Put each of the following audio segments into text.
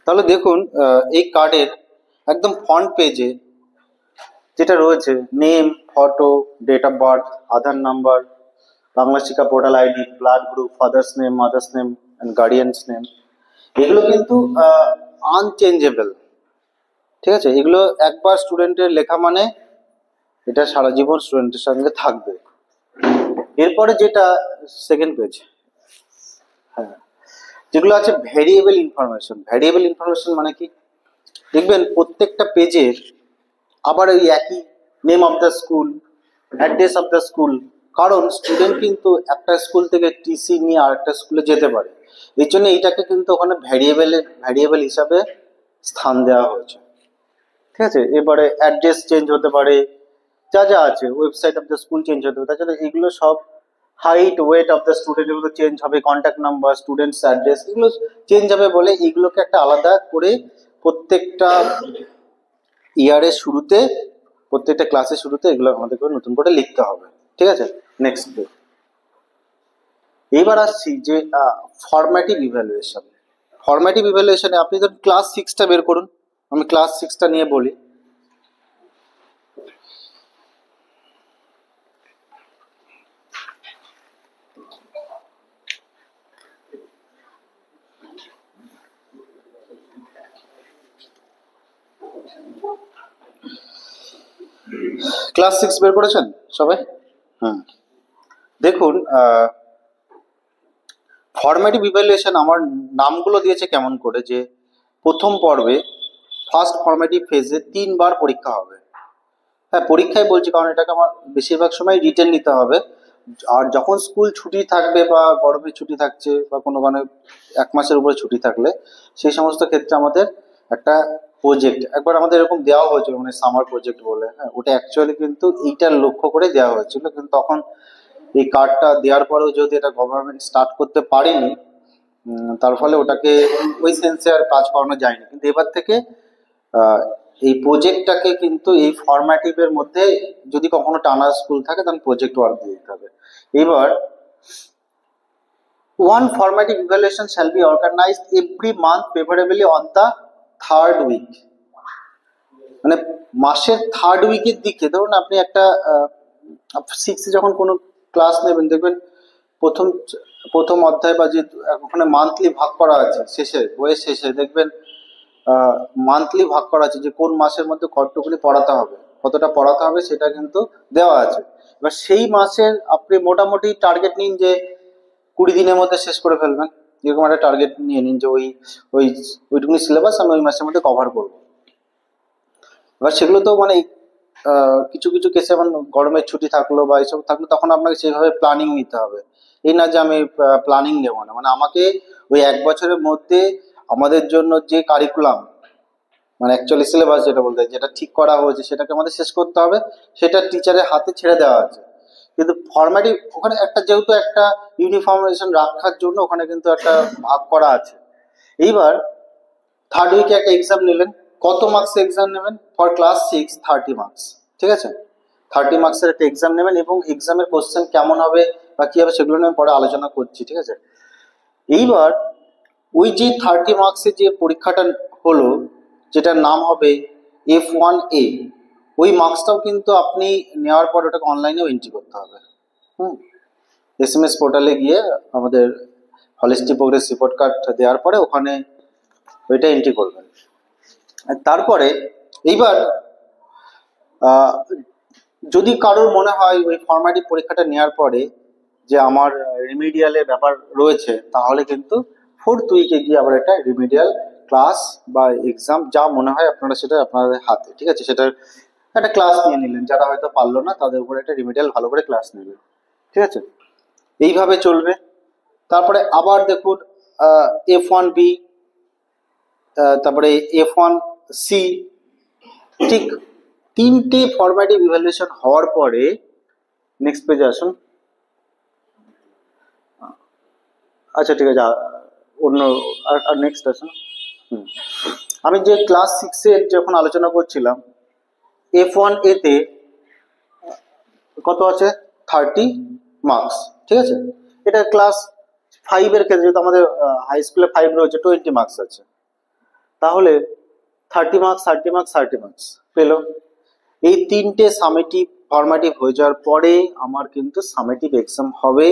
তাহলে দেখুন এই কার্ডের একদম ফ্রন্ট পেজে যেটা রয়েছে name, photo, date of birth, Aadhaar number, Bangla Shiksha portal ID, blood group, father's name, mother's name and guardian's name, এগুলো কিন্তু আনচেঞ্জেবল। ঠিক আছে, এগুলো একবার স্টুডেন্টের লেখা মানে এটা সারা জীবন স্টুডেন্টের সঙ্গে থাকবে। এরপরে যেটা সেকেন্ড পেজ, হ্যাঁ, যেগুলো আছে ভ্যারিয়েবল ইনফরমেশন। ভ্যারিয়েবল ইনফরমেশন মানে কি, দেখবেন প্রত্যেকটা পেজের আবার ওই একই name of the school, address of the school, কারণ স্টুডেন্ট কিন্তু একটা স্কুল থেকে টিসি নিয়ে আরেকটা স্কুলে যেতে পারে, এই জন্য এইটাকে কিন্তু ওখানে ভ্যারিয়েবল হিসাবে স্থান দেওয়া হয়েছে। ঠিক আছে, এবারে অ্যাড্রেস চেঞ্জ হতে পারে, যা যা আছে, website of the school change হতে পারে, তাছাড়া এগুলো সব height, weight of the student এগুলো চেঞ্জ হবে, কন্ট্যাক্ট নাম্বার, স্টুডেন্টস অ্যাড্রেস এগুলো চেঞ্জ হবে বলে এগুলোকে একটা আলাদা করে প্রত্যেকটা ইয়ারের শুরুতে, প্রত্যেকটা ক্লাসের শুরুতে এগুলো আমাদেরকে নতুন করে লিখতে হবে। ঠিক আছে, নেক্সট ডে। এইবার আসছি যে ফরম্যাটিভ ইভ্যালুয়েশন। ফরম্যাটিভ ইভ্যালুয়েশনে আপনি ধরুন ক্লাস 6টা বের করুন, আমি ক্লাস 6টা নিয়ে বলি। ক্লাস 6 বের করেছেন সবাই? দেখুন ফরম্যাটিভ ইভ্যালুয়েশন আমার নামগুলো দিয়েছে কেমন করে, যে প্রথম পর্বে ফার্স্ট ফরম্যাটিভ ফেজে 3বার পরীক্ষা হবে। হ্যাঁ, পরীক্ষায় বলছি কারণ এটাকে আমার বেশিরভাগ সময় রিটেন নিতে হবে। আর যখন স্কুল ছুটি থাকবে বা গরমের ছুটি থাকছে বা কোনো মানে 1 মাসের উপরে ছুটি থাকলে সেই সমস্ত ক্ষেত্রে আমাদের একটা প্রজেক্ট একবার আমাদের এরকম দেওয়া হয়েছিল, মানে সামার প্রজেক্ট বলে। হ্যাঁ, ওটা অ্যাকচুয়ালি কিন্তু এইটার লক্ষ্য করে দেওয়া হয়েছিল, কিন্তু তখন এই কার্ডটা দেওয়ার পরেও যদি এটা গভর্নমেন্ট স্টার্ট করতে পারেনি, তার ফলে ওটাকে ওই সেন্সে আর কাজ করানো যায়নি। কিন্তু এবার থেকে এই প্রজেক্টটাকে কিন্তু এই ফরম্যাটিভের মধ্যে যদি কখনো টানা স্কুল থাকে তখন প্রজেক্ট ওয়ার্ক দিয়ে দিতে হবে। এবার one formative evaluation shall be organized every month preferably on the third week, মানে মাসের থার্ড উইকের দিকে। ধরুন আপনি একটা 6 যখন কোনো ক্লাস নেবেন, দেখবেন প্রথম প্রথম অধ্যায় বা যে ওখানে মান্থলি ভাগ করা আছে, শেষে বইয়ের শেষে দেখবেন মান্থলি ভাগ করা আছে যে কোন মাসের মধ্যে কতটুকুনি পড়াতে হবে, কতটা পড়াতে হবে সেটা কিন্তু দেওয়া আছে। এবার সেই মাসের আপনি মোটামুটি টার্গেট নিন যে 20 দিনের মধ্যে শেষ করে ফেলবেন, এরকম একটা টার্গেট নিয়ে নিন যে ওইটুকুনি সিলেবাস আমি ওই মাসের মধ্যে কভার করবো। এবার সেগুলো তো মানে কিছু কিছু কেসে যেমন গরমের ছুটি থাকলো বা এইসব থাকলো, তখন আপনাকে সেইভাবে প্ল্যানিং নিতে হবে। এই না যে আমি প্ল্যানিং নেবো না, মানে আমাকে ওই 1 বছরের মধ্যে আমাদের জন্য যে কারিকুলাম, মানে অ্যাকচুয়ালি সিলেবাস যেটা বলতে যেটা ঠিক করা হয়েছে সেটাকে আমাদের শেষ করতে হবে, সেটা টিচারের হাতে ছেড়ে দেওয়া আছে। কিন্তু ফরম্যাটিভ ওখানে একটা যেহেতু একটা ইউনিফর্মেশন রাখার জন্য ওখানে কিন্তু একটা ভাগ করা আছে। এইবার থার্ড উইকে একটা এক্সাম নিলেন, কত মার্কস এক্সাম নেবেন? For class 6 30 marks. ঠিক আছে, 30 মার্কসের একটা এক্সাম নেবেন এবং এক্সামের কোশ্চেন কেমন হবে বা কি হবে সেগুলো নিয়ে পরে আলোচনা করছি। ঠিক আছে, এইবার ওই যে 30 মার্কসের যে পরীক্ষাটা হলো, যেটার নাম হবে F1A, ওই মার্কসটাও কিন্তু আপনি নেওয়ার পর ওটাকে অনলাইনেও এন্ট্রি করতে হবে। SMS পোর্টালে গিয়ে আমাদের হলিস্টিক প্রোগ্রেস রিপোর্ট কার্ড দেওয়ার পরে ওখানে ওইটা এন্ট্রি করবেন। তারপরে এইবার যদি কারোর মনে হয় ওই ফরম্যাটিভ পরীক্ষাটা নেওয়ার পরে যে আমার রিমিডিয়ালের ব্যাপার রয়েছে, তাহলে কিন্তু 4th উইকে গিয়ে আবার একটা রিমিডিয়াল ক্লাস বা এক্সাম যা মনে হয় আপনারা সেটা আপনাদের হাতে। ঠিক আছে, সেটার একটা ক্লাস নিয়ে নিলেন, যারা হয়তো পারলো না তাদের উপরে একটা রিমিডিয়াল ভালো করে ক্লাস নিলেন। ঠিক আছে, এইভাবে চলবে। তারপরে আবার দেখুন F1B, তারপরে F1C, ঠিক 3টে ফরম্যাটিভ ইভ্যালুয়েশন হওয়ার পরে নেক্সট পেজে আসুন। আচ্ছা ঠিক আছে, অন্য আর নেক্সট আসুন। আমি যে ক্লাস 6-এর যখন আলোচনা করছিলাম, F1A তে কত আছে? 30 মার্কস। ঠিক আছে, এটা ক্লাস 5-এর ক্ষেত্রে যেহেতু আমাদের হাই স্কুলে 5 রয়েছে 20 মার্কস আছে। তাহলে 30 মার্কস 30 মার্কস 30 মার্কস পেলো। এই তিনটে সামেটিভ ফর্মেটিভ হয়ে যাওয়ার পরে আমার কিন্তু সামেটিভ এক্সাম হবে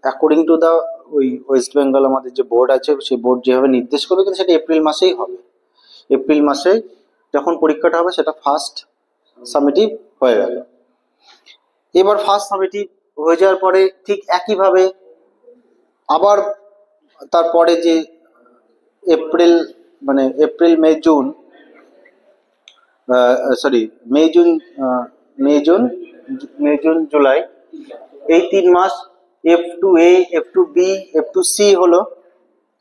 অ্যাকর্ডিং টু দা ওই ওয়েস্ট বেঙ্গল আমাদের যে বোর্ড আছে সেই বোর্ড যেভাবে নির্দেশ করবে, কিন্তু সেটা এপ্রিল মাসেই হবে। এপ্রিল মাসে যখন পরীক্ষাটা হবে সেটা ফার্স্ট সামেটিভ হয়ে গেল। এবার ফার্স্ট সামেটিভ হয়ে যাওয়ার পরে ঠিক একইভাবে আবার তারপরে যে এপ্রিল মানে April May June sorry May June July এই 3 মাস F2A F2B F2C হলো।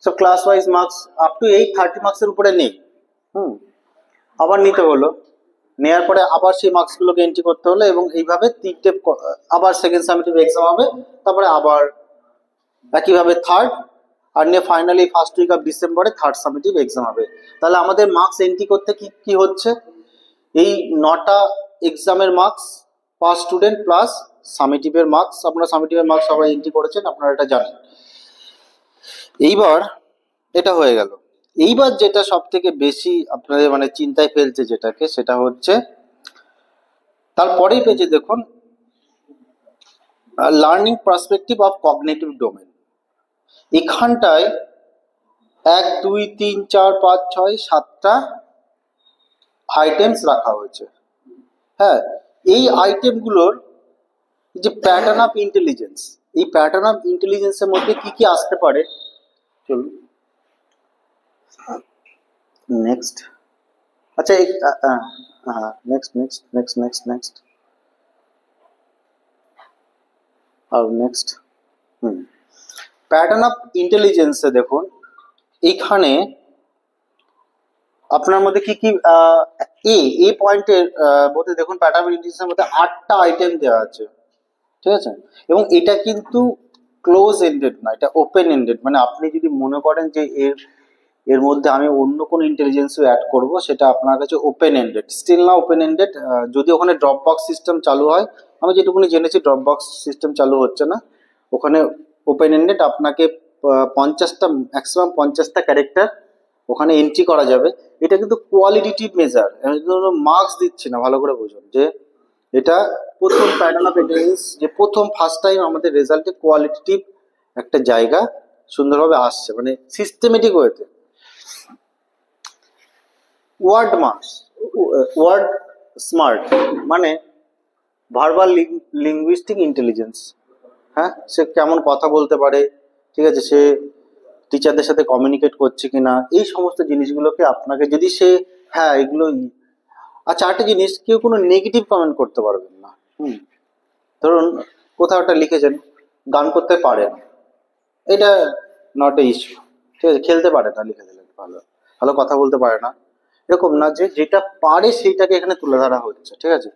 সব class wise marks up to এই 30 মার্কসের উপরে নেই। আবার নিতে হলো, নেওয়ার পরে আবার সেই মার্কসগুলোকে এন্ট্রি করতে হলো, এবং এইভাবে তিনটে আবার সেকেন্ড সামেটিভ এক্সাম হবে, তারপরে আবার একইভাবে থার্ড, আর নিয়ে ফাইনালি ফার্স্ট উইক অফ ডিসেম্বরে থার্ড সামেটিভ এক্সাম হবে। তাহলে আমাদের মার্কস এন্ট্রি করতে কি কি হচ্ছে, এই 9টা এক্সামের মার্কস পার স্টুডেন্ট প্লাস সামেটিভের মার্কস। আপনারা সামেটিভের মার্কস সবাই এন্ট্রি করেছেন, আপনারা এটা জানেন। এইবার এটা হয়ে গেল। এইবার যেটা সব থেকে বেশি আপনাদের মানে চিন্তায় ফেলছে যেটাকে, সেটা হচ্ছে তারপরেই পেজে দেখুন learning perspective of cognitive domain. এখানটায় 1 2 3 4 5 6 7টা আইটেমস রাখা হয়েছে। হ্যাঁ, এই আইটেমগুলোর যে প্যাটার্ন অফ ইন্টেলিজেন্স, এই প্যাটার্ন অফ ইন্টেলিজেন্সের মধ্যে কি কি আসতে পারে, চলুন নেক্সট। আচ্ছা হ্যাঁ next next next next next আর নেক্সট প্যাটার্ন অফ ইন্টেলিজেন্সে দেখুন এইখানে আপনার মধ্যে কি কি এ পয়েন্টের মধ্যে দেখুন প্যাটার্ন অফ ইন্টেলিজেন্সের মধ্যে 8টা আইটেম দেওয়া আছে, ঠিক আছে। এবং এটা কিন্তু ক্লোজ এন্ডেড না, এটা ওপেন এন্ডেড। মানে আপনি যদি মনে করেন যে এর মধ্যে আমি অন্য কোনো ইন্টেলিজেন্সও অ্যাড করব, সেটা আপনার কাছে ওপেন এন্ডেড, স্টিল না ওপেন এন্ডেড। যদি ওখানে ড্রপ বক্স সিস্টেম চালু হয়, আমি যেটুকুনি জেনেছি ড্রপ বক্স সিস্টেম চালু হচ্ছে না, ওখানে ওপেন এন্ডেড। আপনাকে 50টা ম্যাক্সিমাম 50টা ক্যারেক্টার ওখানে এন্ট্রি করা যাবে। এটা কিন্তু কোয়ালিটেটিভ মেজার, মার্কস দিচ্ছি না, ভালো করে বুঝুন যে এটা প্রথম প্যাটার্ন অফ ইন্টেলিজেন্স, যে প্রথম ফার্স্ট টাইম আমাদের রেজাল্টে কোয়ালিটেটিভ একটা জায়গা সুন্দরভাবে আসছে, মানে সিস্টেমেটিক ওয়েতে। ওয়ার্ড মার্কস, ওয়ার্ড স্মার্ট মানে ভার্বাল লিঙ্গুইস্টিক ইন্টেলিজেন্স। হ্যাঁ, সে কেমন কথা বলতে পারে, ঠিক আছে, সে টিচারদের সাথে কমিউনিকেট করছে কিনা, এই সমস্ত জিনিসগুলোকে আপনাকে যদি সে হ্যাঁ এগুলো। আচ্ছা, একটা জিনিস, কেউ কোনো নেগেটিভ কমেন্ট করতে পারবেন না। ধরুন কোথাও একটা লিখেছেন গান করতে পারে না, এটা নট এ ইস্যু, ঠিক আছে। খেলতে পারে না লিখে দিলেন, ভালো ভালো কথা বলতে পারে না, এরকম না। যে যেটা পারে সেইটাকে এখানে তুলে ধরা হচ্ছে, ঠিক আছে,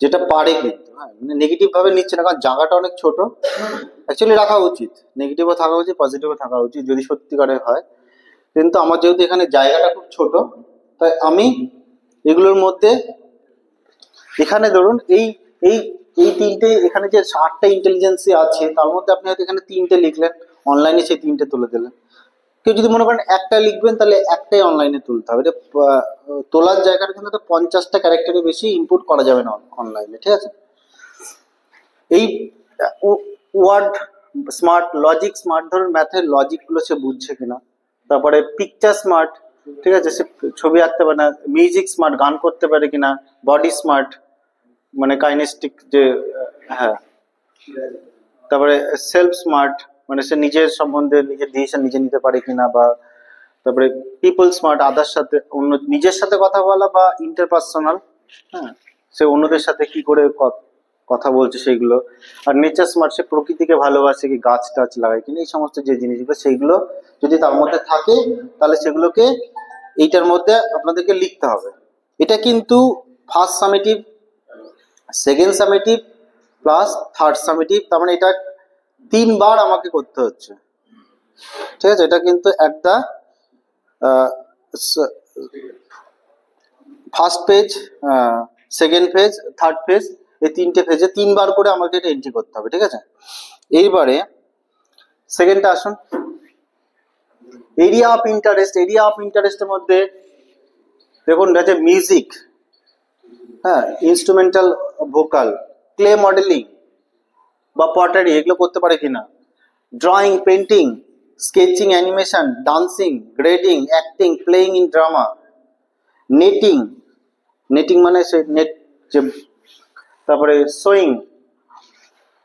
যেটা পারে। কিন্তু হ্যাঁ, মানে নেগেটিভ ভাবে নিচ্ছে না, কারণ জায়গাটা অনেক ছোট। অ্যাকচুয়ালি রাখা উচিত, নেগেটিভও থাকা উচিত, পজিটিভও থাকা উচিত যদি সত্যিকারে হয়। কিন্তু আমার যেহেতু এখানে জায়গাটা খুব ছোট, তাই আমি এগুলোর মধ্যে এখানে ধরুন এই এই এই তিনটে, এখানে যে 8টা ইন্টেলিজেন্সি আছে তার মধ্যে আপনি হয়তো এখানে 3টে লিখলেন, অনলাইনে সেই 3টে তুলে দিলেন। কেউ যদি মনে করেন একটা লিখবেন, তাহলে একটাই অনলাইনে তুলতে হবে। এটা তোলার জায়গাটা কিন্তু 50টা ক্যারেক্টারের বেশি ইনপুট করা যাবে না অনলাইনে, ঠিক আছে। এই ওয়ার্ড স্মার্ট, লজিক স্মার্ট, ধরুন ম্যাথের লজিকগুলো সে বুঝছে কিনা। তারপরে পিকচার স্মার্ট, ঠিক আছে, সে ছবি আঁকতে পারে না। মিউজিক স্মার্ট, গান করতে পারে কিনা। বডি স্মার্ট মানে কাইনেস্টিক যে হ্যাঁ। তারপরে সেলফ স্মার্ট মানে সে নিজের সম্বন্ধে নিজের ডিসিশন নিজে নিতে পারে কিনা। বা তারপরে পিপল স্মার্ট, আদার সাথে অন্য নিজের সাথে কথা বলা বা ইন্টারপার্সোনাল, হ্যাঁ, সে অন্যদের সাথে কি করে কথা বলছে সেইগুলো। আর নেচার স্মার্ট, সে প্রকৃতিকে ভালোবাসে কি, গাছ টাছ লাগায় কিনা, এই সমস্ত যে জিনিসগুলো সেইগুলো যদি তার মধ্যে থাকে, তাহলে সেগুলোকে এইটার মধ্যে আপনাদেরকে লিখতে হবে। এটা কিন্তু first summative, second summative plus third summative, তার মানে এটা 3বার আমাকে করতে হচ্ছে, ঠিক আছে। এটা কিন্তু একটা first page, second page, third page, এই 3টে পেজে 3বার করে আমাকে এটা এন্ট্রি করতে হবে, ঠিক আছে। এইবারে সেকেন্ডটা আসুন। Area of interest, area of ইন্টারেস্টের মধ্যে দেখুন আছে মিউজিক, হ্যাঁ, ইনস্ট্রুমেন্টাল ভোকাল, ক্লে মডেলিং বা পটারি, এগুলো করতে পারে কিনা, drawing, painting, sketching, animation, dancing, grading, acting, playing in drama, netting, netting মানে সে নেট যে, তারপরে sewing,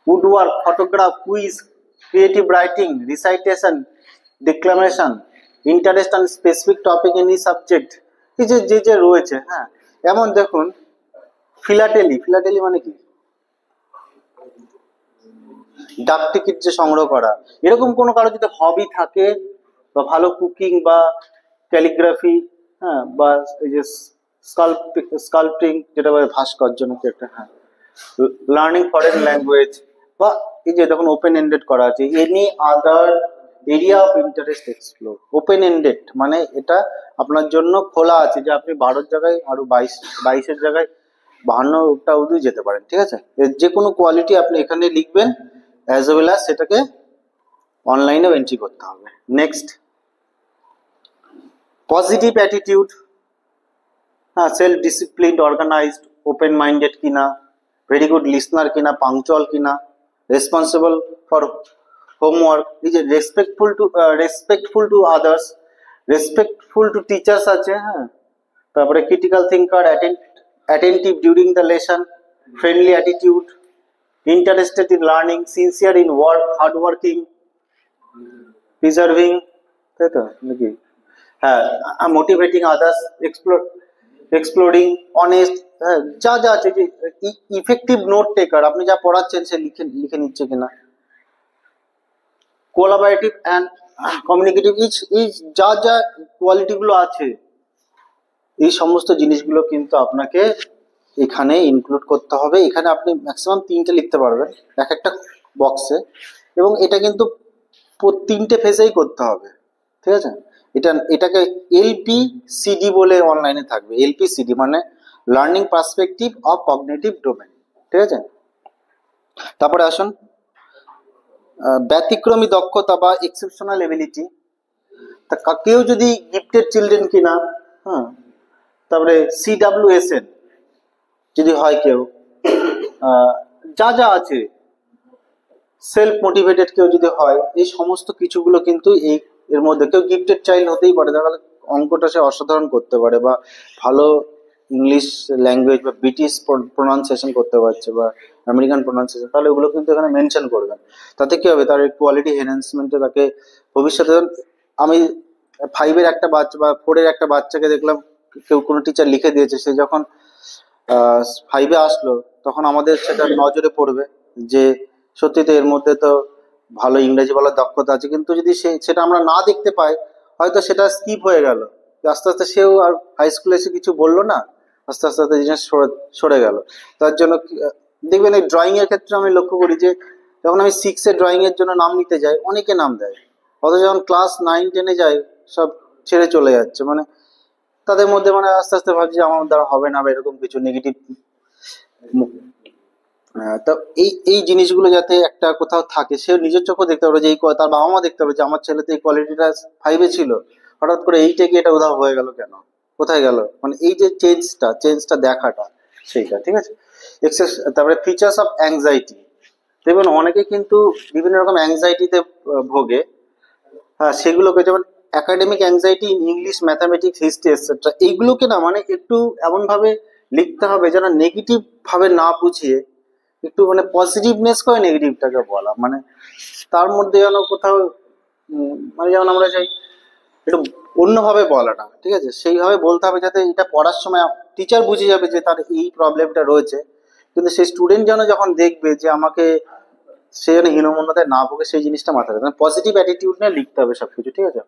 woodwork, photograph, quiz, creative writing, recitation, declamation, interest on specific topic any subject, এই যে যে যে রয়েছে, হ্যাঁ। এমন দেখুন ফিলাটেলি, ফিলাটেলি মানে কি, ডাক টিকিট যে সংগ্রহ করা, এরকম কোনো কারো যদি হবি থাকে বা ভালো কুকিং বা ক্যালিগ্রাফি, হ্যাঁ, বা এই যে স্কাল্পটিং, যেটা বলে ভাস্কর্য নাকি একটা, হ্যাঁ, লার্নিং ফরেন ল্যাঙ্গুয়েজ, বা এই যে দেখুন ওপেন এন্ডেড করা আছে, any other area of interest explore. Open ended মানে এটা আপনার জন্য খোলা আছে, যে আপনি 12 জায়গায় আরো 22 জায়গায় 52টা অবধি যেতে পারেন, ঠিক আছে। এর যে কোনো কোয়ালিটি আপনি এখানে লিখবেন, অ্যাজ ওয়েল অ্যাজ সেটাকে অনলাইনেও এন্ট্রি করতে হবে। নেক্সট, পজিটিভ অ্যাটিটিউড, হ্যাঁ, self disciplined, organized, open minded কিনা, ভেরি গুড লিসনার কিনা, পাংচুয়াল কিনা, রেসপন্সিবল ফর হোমওয়ার্ক, এই যে respectful to others, respectful to teachers আছে, হ্যাঁ, তারপরে critical thinker, attentive during the lesson, friendly attitude, interested in learning, sincere in work, hard working, preserving, তাই তো নাকি, হ্যাঁ, মোটিভেটিং আদার্স, এক্সপ্লোরিং, অনেস্ট, হ্যাঁ, যা যা আছে, যে ইফেক্টিভ নোট টেকার, আপনি যা পড়াচ্ছেন সে লিখে লিখে নিচ্ছে কিনা, কোলাবোরেটিভ অ্যান্ড কমিউনিকেটিভ, এই যা যা কোয়ালিটি গুলো আছে, এই সমস্ত জিনিসগুলো কিন্তু আপনাকে এখানে ইনক্লুড করতে হবে। এখানে আপনি ম্যাক্সিমাম 3টে লিখতে পারবেন এক একটা বক্সে, এবং এটা কিন্তু 3টে ফেজেই করতে হবে, ঠিক আছে। এটাকে এলপিসিডি বলে অনলাইনে থাকবে, এলপিসিডি মানে learning perspective of cognitive domain, ঠিক আছে। তারপরে আসুন ব্যতিক্রমী দক্ষতা বা এক্সেপশনাল এবিলিটি, তা কেউ যদি গিফটেড চিলড্রেন কিনা, হ্যাঁ, তারপরে CWSN যদি হয় কেউ, যা যা আছে, সেলফ মোটিভেটেড কেউ যদি হয়, এই সমস্ত কিছুগুলো কিন্তু এর মধ্যে, কেউ গিফটেড চাইল্ড হতেই পারে, তাহলে অঙ্কটা সে অসাধারণ করতে পারে, বা ভালো ইংলিশ ল্যাঙ্গুয়েজ বা ব্রিটিশ প্রোনাউন্সিয়েশন করতে পারছে, বা আমেরিকান প্রোনাউন্সিয়েশন, তাহলে ওগুলো কিন্তু এখানে মেনশন করবেন। তাতে কি হবে, তার কোয়ালিটি এনহ্যান্সমেন্টে তাকে ভবিষ্যতে, আমি 5-এর একটা বাচ্চা বা 4-এর একটা বাচ্চাকে দেখলাম, কেউ কোনো টিচার লিখে দিয়েছে, সে যখন 5-এ আসলো, তখন আমাদের সেটা নজরে পড়বে যে সত্যি তো এর মধ্যে তো ভালো ইংরেজি বলার দক্ষতা আছে, কিন্তু যদি সেটা আমরা না দেখতে পাই, হয়তো সেটা স্কিপ হয়ে গেল, আস্তে আস্তে সেও আর হাই স্কুলে এসে কিছু বললো না, আস্তে আস্তে আস্তে জিনিস সরে গেল। তার জন্য দেখবেন এই ড্রয়িং এর ক্ষেত্রে আমি লক্ষ্য করি যে যখন আমি 6-এ ড্রয়িং এর জন্য নাম নিতে যাই, অনেকে নাম দেয়, অথচ যখন ক্লাস 9-10-এ যাই সব ছেড়ে চলে যাচ্ছে, মানে তাদের মধ্যে মানে আস্তে আস্তে ভাবছি আমার দ্বারা হবে না, বা এরকম কিছু নেগেটিভ। তো এই জিনিসগুলো যাতে একটা কোথাও থাকে, সে নিজের চোখে দেখতে পারে, যে তার বাবা মা দেখতে পারে যে আমার ছেলে তো এই কোয়ালিটিটা 5-এ ছিল, হঠাৎ করে 8-এ গিয়ে এটা উধাও হয়ে গেল কেন, কোথায় গেল, মানে এই যে চেঞ্জটা দেখাটা, সেইটা, ঠিক আছে। তারপরে ফিচার্স অফ অ্যাংজাইটি, দেখবেন অনেকে কিন্তু বিভিন্ন রকম অ্যাংজাইটিতে ভোগে, হ্যাঁ, সেগুলোকে যেমন academic anxiety in English, mathematics, history etcetera, এইগুলোকে না মানে একটু এমন ভাবে লিখতে হবে যেন নেগেটিভ ভাবে না বুঝিয়ে একটু মানে পজিটিভনেস করে নেগেটিভটাকে বলা, মানে তার মধ্যে যেন কোথাও মানে যেমন আমরা চাই একটু অন্যভাবে বলাটা, ঠিক আছে, সেইভাবে বলতে হবে যাতে এটা পড়ার সময় টিচার বুঝে যাবে যে তার এই প্রবলেমটা রয়েছে, কিন্তু সেই স্টুডেন্ট যেন যখন দেখবে যে আমাকে, সে যেন হীনমন্যতায় না ভোগে, সেই জিনিসটা মাথায় রাখবে, পজিটিভ অ্যাটিটিউড নিয়ে লিখতে হবে সবকিছু, ঠিক আছে।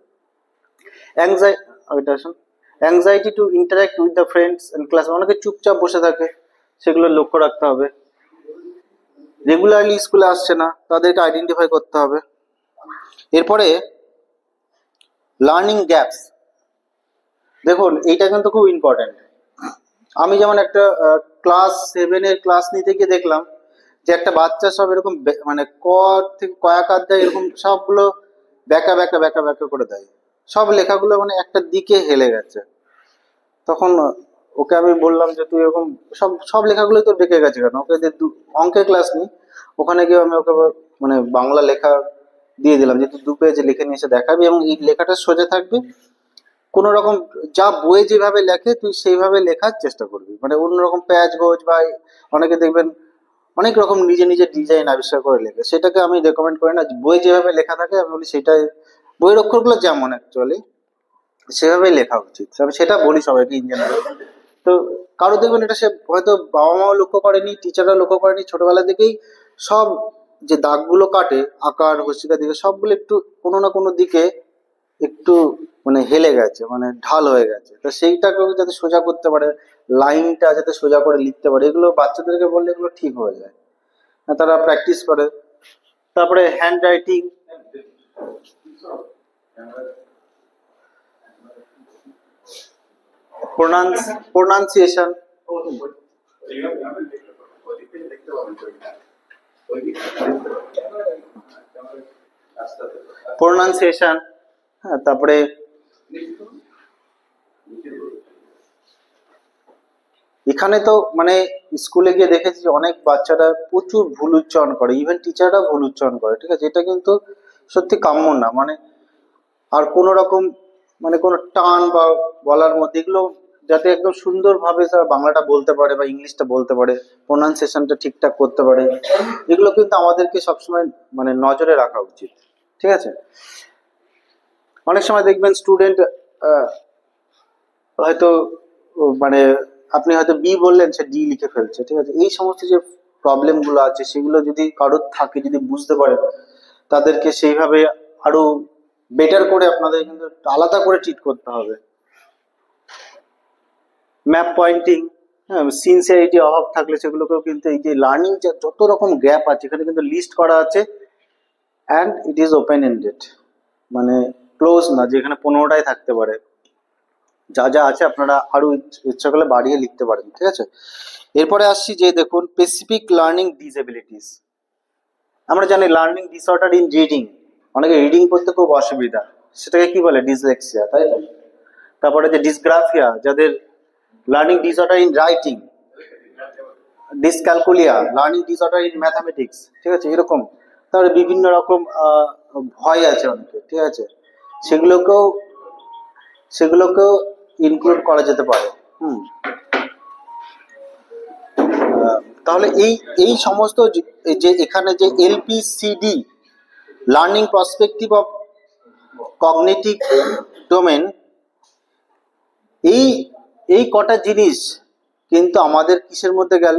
Anxiety to interact with the friends and class, অনেকে চুপচাপ বসে থাকে, সেগুলো লক্ষ্য রাখতে হবে। রেগুলারলি স্কুলে আসছে না, তাদেরকে আইডেন্টিফাই করতে হবে। এরপরে লার্নিং গ্যাপস, দেখুন এইটা কিন্তু খুব ইম্পর্টেন্ট। আমি যেমন একটা ক্লাস 7-এর ক্লাস নিতে গিয়ে দেখলাম যে একটা বাচ্চা সব এরকম মানে ক থেকে কয়াকার দেয়, এরকম সবগুলো ব্যাকা ব্যাকা ব্যাকা ব্যাকা করে দেয়, সব লেখাগুলো মানে একটা দিকে হেলে গেছে। তখন ওকে আমি বললাম যে তুই এরকম সব সব লেখাগুলোই তো বেঁকে গেছে কেন, ওকে অঙ্কের ক্লাস নি, ওখানে গিয়ে আমি ওকে মানে বাংলা লেখা দিয়ে দিলাম যে তুই 2 পেজ লিখে নিয়ে এসে দেখাবি, এবং এই লেখাটা সোজা থাকবে, কোনো রকম যা বইয়ে যেভাবে লেখে তুই সেইভাবে লেখার চেষ্টা করবি, মানে অন্যরকম প্যাচ গোজ বা অনেকে দেখবেন অনেক রকম নিজে নিজে ডিজাইন আবিষ্কার করে লেখে, সেটাকে আমি রেকমেন্ড করি না। বই যেভাবে লেখা থাকে আমি বলি সেটাই, বইয়ের অক্ষরগুলো যেমন অ্যাকচুয়ালি সেভাবেই লেখা উচিত, আমি সেটা বলি সবাইকে ইন জেনারেল। তো কারো দেখবেন এটা সে হয়তো বাবা মাও লক্ষ্য করেনি, টিচাররা লক্ষ্য করেনি, ছোটবেলা থেকেই সব যে দাগগুলো কাটে আকার হস্তিকা দিকে সবগুলো একটু কোনো না কোনো দিকে একটু মানে হেলে গেছে, মানে ঢাল হয়ে গেছে, তো সেইটাকেও যাতে সোজা করতে পারে, লাইনটা যাতে সোজা করে লিখতে পারে, এগুলো বাচ্চাদেরকে বললে এগুলো ঠিক হয়ে যায়, আর তারা প্র্যাকটিস করে। তারপরে হ্যান্ড রাইটিং, প্রোনাউন্সিয়েশন, প্রোনাউন্সিয়েশন, হ্যাঁ। তারপরে এখানে তো মানে স্কুলে গিয়ে দেখেছি যে অনেক বাচ্চারা প্রচুর ভুল উচ্চারণ করে, ইভেন টিচাররা ভুল উচ্চারণ করে, ঠিক আছে, এটা কিন্তু সত্যি কাম্য না, মানে আর কোনো রকম মানে কোনো টান বা বলার মধ্যে এগুলো যাতে একদম সুন্দরভাবে তারা বাংলাটা বলতে পারে বা ইংলিশটা বলতে পারে, প্রোনাউন্সিয়েশনটা ঠিকঠাক করতে পারে, এগুলো কিন্তু আমাদেরকে সবসময় মানে নজরে রাখা উচিত, ঠিক আছে। অনেক সময় দেখবেন স্টুডেন্ট হয়তো মানে আপনি হয়তো বি বললেন সে ডি লিখে ফেলছে, ঠিক আছে, এই সমস্ত যে প্রবলেম গুলো আছে সেগুলো যদি কারোর থাকে, যদি বুঝতে পারেন তাদেরকে সেইভাবে আরো বেটার করে আপনাদের কিন্তু আলাদা করে ট্রিট করতে হবে। ম্যাপ পয়েন্টিং, হ্যাঁ, সিনসিয়ারিটি অভাব থাকলে সেগুলোকেও কিন্তু এই যে লার্নিং যত রকম গ্যাপ আছে এখানে কিন্তু লিস্ট করা আছে, and it is open ended, মানে ক্লোজ না যেখানে 15টাই থাকতে পারে, যা যা আছে আপনারা আরো ইচ্ছা করলে বাড়িয়ে লিখতে পারেন, ঠিক আছে। এরপরে আসছি যে দেখুন স্পেসিফিক লার্নিং ডিসএবিলিটিস, আমরা জানি লার্নিং ডিসঅর্ডার ইন রিডিং, অনেকে রিডিং করতে খুব অসুবিধা, সেটাকে কি বলে ডিসলেক্সিয়া, তাই তো। তারপরে যে ডিসগ্রাফিয়া, যাদের learning disorder in writing, dyscalculia, learning disorder in mathematics, ঠিক আছে, এরকম। তারপরে বিভিন্ন রকম ভয় আছে অনেকে, ঠিক আছে, সেগুলোকেও সেগুলোকেও ইনক্লুড করা যেতে পারে। তাহলে এই এই সমস্ত যে এখানে যে LPCD, learning perspective of cognitive domain, এই এই কটা জিনিস কিন্তু আমাদের কিসের মধ্যে গেল,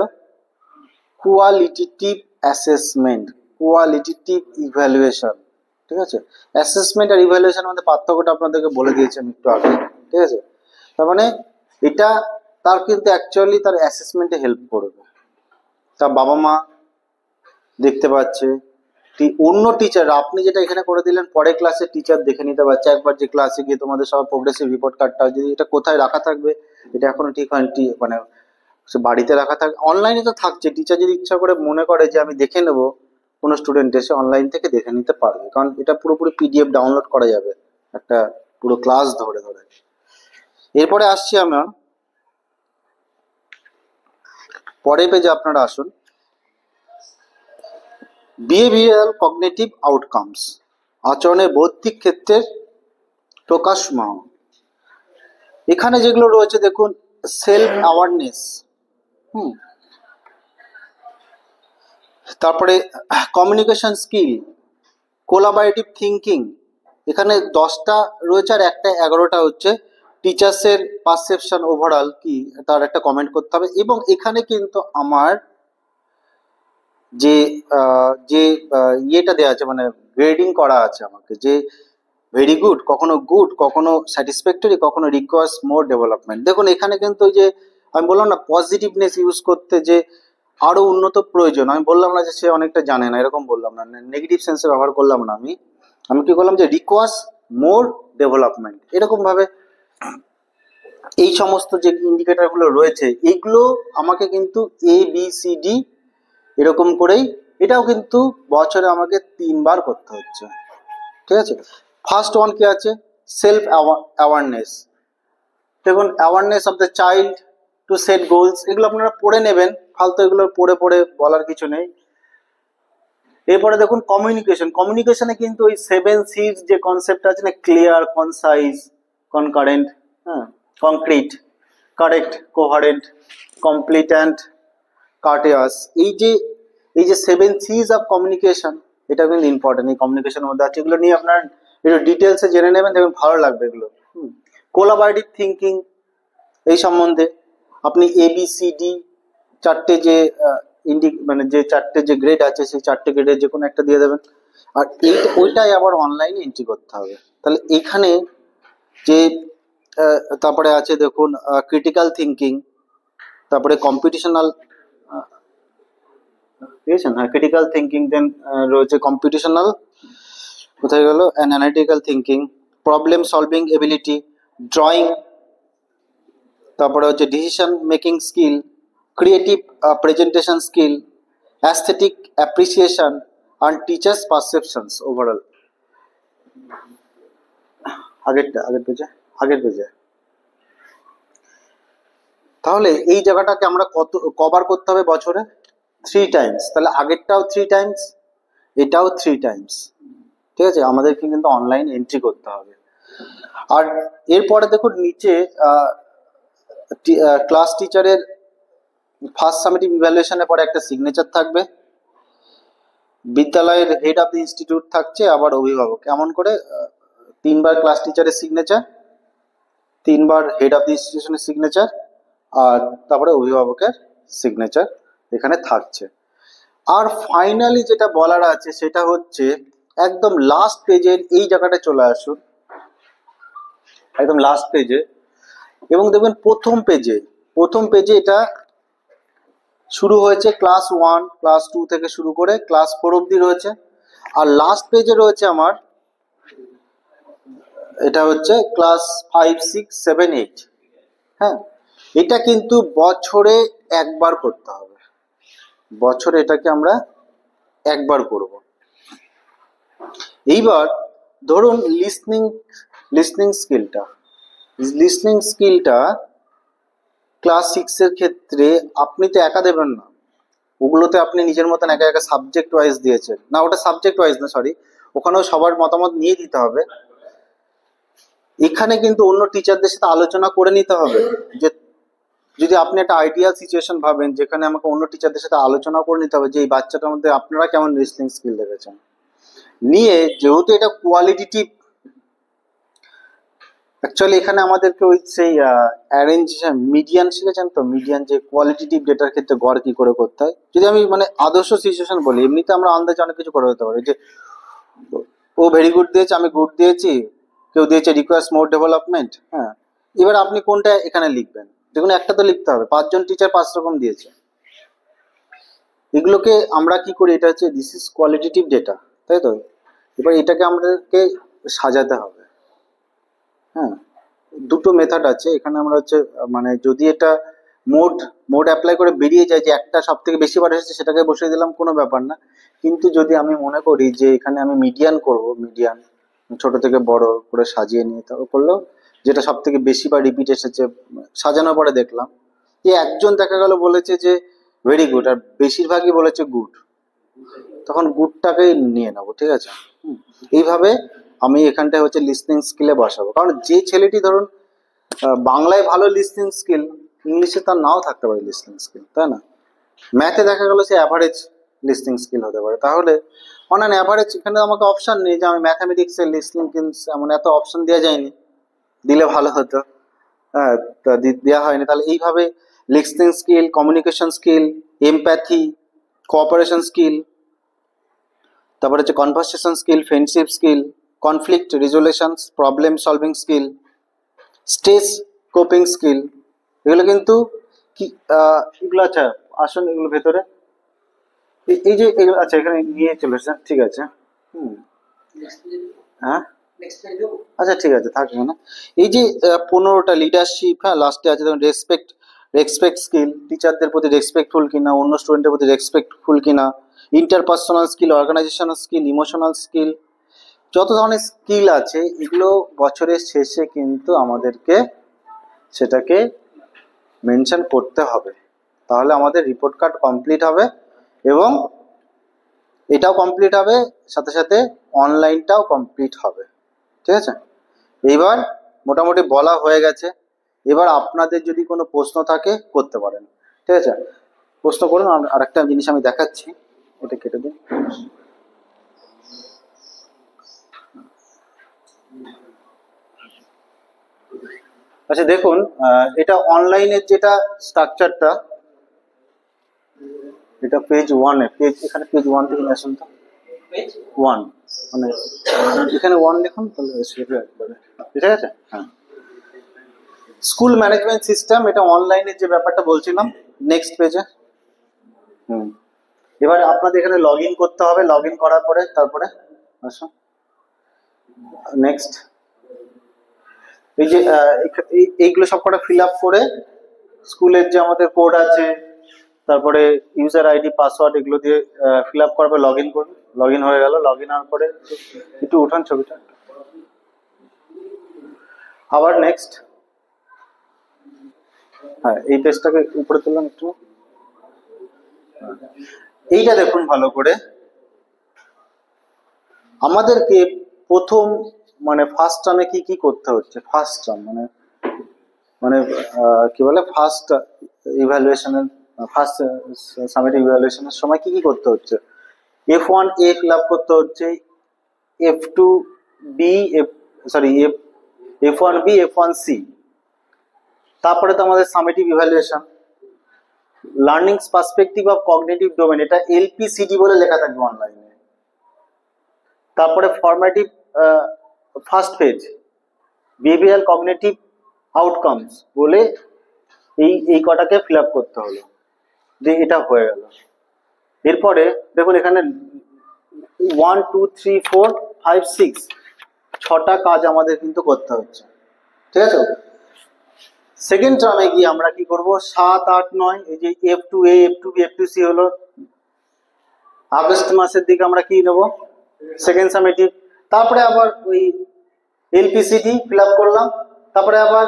কোয়ালিটেটিভ অ্যাসেসমেন্ট, কোয়ালিটেটিভ ইভ্যালুয়েশন, ঠিক আছে। অ্যাসেসমেন্ট আর ইভ্যালুয়েশনের মধ্যে পার্থক্যটা আপনাদেরকে বলে দিয়েছি আমি একটু আগে, ঠিক আছে। তার মানে এটা তার কিন্তু অ্যাকচুয়ালি তার অ্যাসেসমেন্টে হেল্প করবে, তার বাবা মা দেখতে পাচ্ছে, অন্য টিচার, আপনি যেটা এখানে করে দিলেন পরে ক্লাসে টিচার দেখে নিতে পারছে, একবার যে ক্লাসে গিয়ে তোমাদের সব প্রোগ্রেসিভ রিপোর্ট কার্ডটা যদি এটা কোথায় রাখা থাকবে এটা এখনো ঠিক হয়নি, মানে বাড়িতে রাখা থাকবে, অনলাইনে তো থাকছে, টিচার যদি ইচ্ছা করে মনে করে যে আমি দেখে নেবো, কোনো স্টুডেন্ট এসে অনলাইন থেকে দেখে নিতে পারবে, কারণ এটা পুরোপুরি পিডিএফ ডাউনলোড করা যাবে একটা পুরো ক্লাস ধরে ধরে। এরপরে আসছি আমরা পরের পেজে, আপনারা আসুন, বিহেভিয়ারাল কগনিটিভ আউটকামস, আচরণের বৌদ্ধিক ক্ষেত্রের প্রকাশমান। এখানে যেগুলো রয়েছে দেখুন, সেলফ অ্যাওয়ারনেস, তারপরে কমিউনিকেশন স্কিল, কোলাবোরেটিভ থিঙ্কিং, এখানে 10টা রয়েছে আর একটা 11টা হচ্ছে টিচার্সের পারসেপশন ওভারঅল কি তার একটা কমেন্ট করতে হবে। এবং এখানে কিন্তু আমার যে যে ইয়েটা দেওয়া আছে, মানে গ্রেডিং করা আছে আমাকে, যে ভেরি গুড, কখনো গুড, কখনো স্যাটিসফ্যাক্টরি, কখনো রিকোয়ার্স মোর ডেভেলপমেন্ট। দেখুন এখানে কিন্তু ওই যে আমি বললাম না পজিটিভনেস ইউজ করতে, যে আরো উন্নত প্রয়োজন, আমি বললাম না যে সে অনেকটা জানে না, এরকম বললাম না, নেগেটিভ সেন্সে ব্যবহার করলাম না, আমি কি করলাম যে রিকোয়ার্স মোর ডেভেলপমেন্ট, এরকম ভাবে এই সমস্ত যে ইন্ডিকেটর গুলো রয়েছে এইগুলো আমাকে কিন্তু ABCD এরকম করেই, এটাও কিন্তু বছরে আমাকে 3 বার করতে হচ্ছে, ঠিক আছে। ফার্স্ট ওয়ান কি আছে, সেলফ অ্যাওয়ারনেস, দেখুন awareness of the child to set goals, এগুলো আপনারা পড়ে নেবেন, ফালতু এগুলো পড়ে পড়ে বলার কিছু নেই। এরপরে দেখুন কমিউনিকেশন, কমিউনিকেশনে কিন্তু ওই 7 C's যে কনসেপ্ট আছে না, ক্লিয়ার, কনসাইজ, কনকারেন্ট, হ্যাঁ, concrete, correct, coherent, complete and courteous, এই যে 7 C's অফ কমিউনিকেশন, এটা কিন্তু ইম্পর্টেন্ট, এই কমিউনিকেশনের মধ্যে আছে। এগুলো নিয়ে আপনার একটু ডিটেলসে জেনে নেবেন, দেখবেন ভালো লাগবে এগুলো। কোলাবরেটিভ থিঙ্কিং, এই সম্বন্ধে আপনি ABCD চারটে যে মানে যে চারটে যে গ্রেড আছে, সেই চারটে গ্রেডের যে কোনো একটা দিয়ে দেবেন। আর ওইটাই আবার অনলাইনে এন্ট্রি করতে হবে। তাহলে এখানে যে তারপরে আছে দেখুন ক্রিটিক্যাল থিঙ্কিং, তারপরে কম্পিটিশনাল, বুঝেছেন, হ্যাঁ, ক্রিটিক্যাল থিঙ্কিং, দেন রয়েছে কম্পিটিশনাল, কোথায় গেল, analytical thinking, problem solving ability, drawing, তারপরে হচ্ছে decision making skill, creative presentation skill, aesthetic appreciation and teachers perceptions overall. আগের পেজে তাহলে এই জায়গাটাকে আমরা কভার করতে হবে বছরে 3 টাইমস, তাহলে আগেরটাও 3 টাইমস, এটাও 3 টাইমস, ঠিক আছে, আমাদেরকে কিন্তু অনলাইন এন্ট্রি করতে হবে। আর এরপরে দেখুন নিচে ক্লাস টিচারের ফার্স্ট সামেটিভ ইভ্যালুয়েশনের পরে একটা সিগনেচার থাকবে, বিদ্যালয়ের হেড অফ দ্য ইনস্টিটিউট থাকছে, আবার অভিভাবক, এমন করে 3বার ক্লাস টিচারের সিগনেচার, 3বার হেড অফ দ্য ইনস্টিটিউশনের সিগনেচার, আর তারপরে অভিভাবকের সিগনেচার এখানে থাকছে। আর ফাইনালি যেটা বলার আছে সেটা হচ্ছে একদম লাস্ট পেজের এই জায়গাটা চলে আসুন, একদম লাস্ট পেজে, এবং দেখবেন প্রথম পেজে এটা শুরু হয়েছে ক্লাস 1, ক্লাস 2 থেকে শুরু করে ক্লাস 4 অবধি রয়েছে। আর লাস্ট পেজে রয়েছে আমার, এটা হচ্ছে ক্লাস 5, 6, 7, 8, হ্যাঁ, এটা কিন্তু বছরে একবার করতে হবে, বছরে এটাকে আমরা একবার করব। এইবার ধরুন লিসনিং স্কিলটা ক্লাস 6 এর ক্ষেত্রে আপনি তো একা দেবেন না, ওগুলোতে আপনি নিজের মতন একা একা সাবজেক্ট ওয়াইজ দিয়েছেন না, ওটা সাবজেক্ট ওয়াইজ না, সরি, ওখানেও সবার মতামত নিয়ে দিতে হবে। এখানে কিন্তু অন্য টিচারদের সাথে আলোচনা করে নিতে হবে, যে যদি আপনি একটা আইডিয়াল সিচুয়েশন ভাবেন যেখানে আমাকে অন্য টিচারদের সাথে আলোচনা করে নিতে হবে যে এই বাচ্চাটার মধ্যে আপনারা কেমন লিসনিং স্কিল দেখেছেন, নিয়ে যেহেতু এটা কোয়ালিটেটিভ, অ্যাকচুয়ালি এখানে আমাদেরকে ওই সেই মিডিয়ান শিখেছেন তো, মিডিয়ান যে কোয়ালিটেটিভ ডেটার ক্ষেত্রে গড় কি করে করতে হয়, যদি আমি মানে আদর্শ সিচুয়েশন বলি, এমনিতে আমরা আন্দাজে অনেক কিছু করে দিতে পারি, যে ও ভেরি গুড দিয়েছে, আমি গুড দিয়েছি, কেউ দিয়েছে রিকোয়ার্স মোর ডেভেলপমেন্ট, হ্যাঁ, এবার আপনি কোনটা এখানে লিখবেন, যেকোনো একটা তো লিখতে হবে, 5 জন টিচার 5 রকম দিয়েছে, এগুলোকে আমরা কি করি, এটা হচ্ছে দিস ইজ কোয়ালিটেটিভ ডেটা, তাই তো, এবার এটাকে আমাদেরকে সাজাতে হবে, হ্যাঁ, দুটো মেথড আছে এখানে, আমরা হচ্ছে মানে যদি এটা মোড অ্যাপ্লাই করে বেরিয়ে যায় যে একটা সব থেকে বেশি বার এসেছে সেটাকে বসিয়ে দিলাম, কোনো ব্যাপার না, কিন্তু যদি আমি মনে করি যে এখানে আমি মিডিয়ান করব, মিডিয়ান ছোট থেকে বড় করে সাজিয়ে নিয়ে তারপর করলেও যেটা সব থেকে বেশি বার রিপিট এসেছে, সাজানোর পরে দেখলাম যে একজন দেখা গেল বলেছে যে ভেরি গুড, আর বেশিরভাগই বলেছে গুড, তখন গুডটাকেই নিয়ে নেবো, ঠিক আছে। এইভাবে আমি এখানটায় হচ্ছে লিসনিং স্কিলে বসাবো, কারণ যে ছেলেটি ধরুন বাংলায় ভালো লিসনিং স্কিল, ইংলিশে তার নাও থাকতে পারে লিসনিং স্কিল, তাই না, ম্যাথে দেখা গেল সে অ্যাভারেজ লিসনিং স্কিল হতে পারে, তাহলে অন অ্যান অ্যাভারেজ এখানে আমাকে অপশন নেই যে আমি ম্যাথামেটিক্সের লিসনিং স্কিলস, এমন এত অপশন দেওয়া যায়নি, দিলে ভালো হতো, হ্যাঁ, দেওয়া হয়নি। তাহলে এইভাবে listening skill, communication skill, empathy, cooperation skill, তারপরে হচ্ছে conversation skill, friendship skill, conflict resolution, problem solving skill, stress coping skill, এগুলো কিন্তু কি এগুলো, আচ্ছা আসুন এগুলো ভেতরে, এই যে এগুলো, আচ্ছা এখানে নিয়ে চলে এসেছেন, ঠিক আছে, হ্যাঁ, আচ্ছা ঠিক আছে, থাকবে না, এই যে 15টা লিডারশিপ, হ্যাঁ, লাস্টে আছে দেখুন রেসপেক্ট স্কিল, টিচারদের প্রতি রেসপেক্টফুল কিনা, অন্য স্টুডেন্টের প্রতি রেসপেক্টফুল কিনা, interpersonal skill, organizational skill, emotional skill, যত ধরনের স্কিল আছে এগুলো বছরের শেষে কিন্তু আমাদেরকে সেটাকে মেনশন করতে হবে, তাহলে আমাদের রিপোর্ট কার্ড কমপ্লিট হবে এবং এটাও কমপ্লিট হবে, সাথে সাথে অনলাইনটাও কমপ্লিট হবে। ঠিক আছে, এইবার মোটামুটি বলা হয়ে গেছে। এবার আপনাদের যদি কোনো প্রশ্ন থাকে করতে পারেন। ঠিক আছে, প্রশ্ন করুন। আর একটা জিনিস আমি দেখাচ্ছি, এটা কেটে দিন। আচ্ছা দেখুন, এটা অনলাইনের যেটা স্ট্রাকচারটা, এটা পেজ 1-এ, এখানে পেজ 1 থেকে আসুন তো, পেজ 1 মানে এখানে 1 লিখুন, তাহলে সেটা একবারে ঠিক আছে। হ্যাঁ, স্কুল ম্যানেজমেন্ট সিস্টেম, এটা অনলাইনের যে ব্যাপারটা বলছিলাম, নেক্সট পেজে। এবার আপনাদের এখানে লগ ইন করতে হবে, লগ ইন করার পরে তারপরে আসুন নেক্সট। এই যে এইগুলো সব কটা ফিল আপ করে স্কুলের যে আমাদের কোড আছে, তারপরে ইউজার আইডি পাসওয়ার্ড এগুলো দিয়ে ফিল আপ করার পর লগ ইন করুন। লগ ইন হয়ে গেল, লগ ইন হওয়ার পরে একটু উঠান ছবিটা, আবার নেক্সট। হ্যাঁ, এই পেজটাকে উপরে তুললাম একটু। এইটা দেখুন ভালো করে, আমাদেরকে প্রথম মানে ফার্স্ট টার্মে কি কি করতে হচ্ছে। ফার্স্ট টার্ম মানে মানে কি বলে, ফার্স্ট ইভ্যালুয়েশনের, ফার্স্ট সামেটিভ ইভ্যালুয়েশনের সময় কি কি করতে হচ্ছে। F1A ফিল আপ করতে হচ্ছে, F2B F1B F1C। তারপরে তো আমাদের summative evaluation, learning perspective of cognitive domain, এটা LPCD বলে লেখা থাকবে অনলাইনে। তারপরে formative first page, behavioural cognitive outcomes বলে এই কটাকে ফিল আপ করতে হলো, যে এটা হয়ে গেল। এরপরে দেখুন এখানে 1 2 3 4 5 6 6টা কাজ আমাদের কিন্তু করতে হচ্ছে। ঠিক আছে, সেকেন্ড টার্মে গিয়ে আমরা কি করব, 7 8 9 এই যে F2A F2B F2C হলো, আগস্ট মাসের দিকে আমরা কি নেব, সেকেন্ড সামেটিভ। তারপরে আবার ওই LPCD ফিল আপ করলাম, তারপরে আবার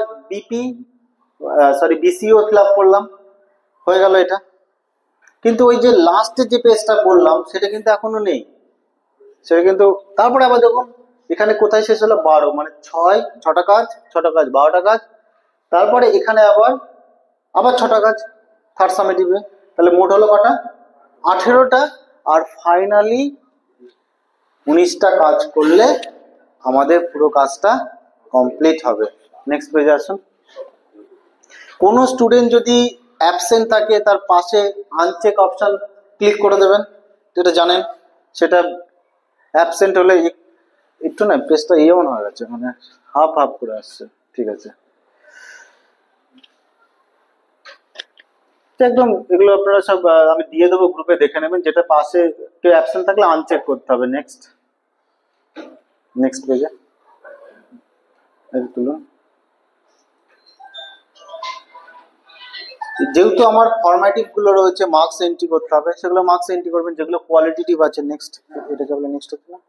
BCO ফিল আপ করলাম, হয়ে গেল এটা। কিন্তু ওই যে লাস্টের যে পেজটা করলাম সেটা কিন্তু এখনো নেই, সেটা কিন্তু তারপরে আবার দেখুন এখানে কোথায় শেষ হলো, 12 মানে 6টা কাজ 12টা কাজ। তারপরে এখানে আবার 6টা কাজ থার্ড সামেটিভে, তাহলে মোট হলো কটা, 18টা। আর ফাইনালি 19টা কাজ করলে আমাদের পুরো কাজটা কমপ্লিট হবে। নেক্সট পেজে আসুন। কোন স্টুডেন্ট যদি অ্যাবসেন্ট থাকে তার পাশে আনচেক অপশন ক্লিক করে দেবেন, যেটা জানেন। সেটা অ্যাবসেন্ট হলে একটু না পেজটা এমন হয়ে গেছে, মানে হাফ হাফ করে আসছে। ঠিক আছে, একদম এগুলো আপনারা সব আমি দিয়ে দেবো গ্রুপে, দেখে নেবেন। যেটা পাশে কেউ অ্যাবসেন্ট থাকলে আনচেক করতে হবে। নেক্সট পেজে তুলুন। যেহেতু আমার ফরম্যাটিভ গুলো রয়েছে, মার্কস এন্ট্রি করতে হবে, সেগুলো মার্কস এন্ট্রি করবেন। যেগুলো কোয়ালিটেটিভ আছে, নেক্সট এটা যাবে, নেক্সট হচ্ছে না।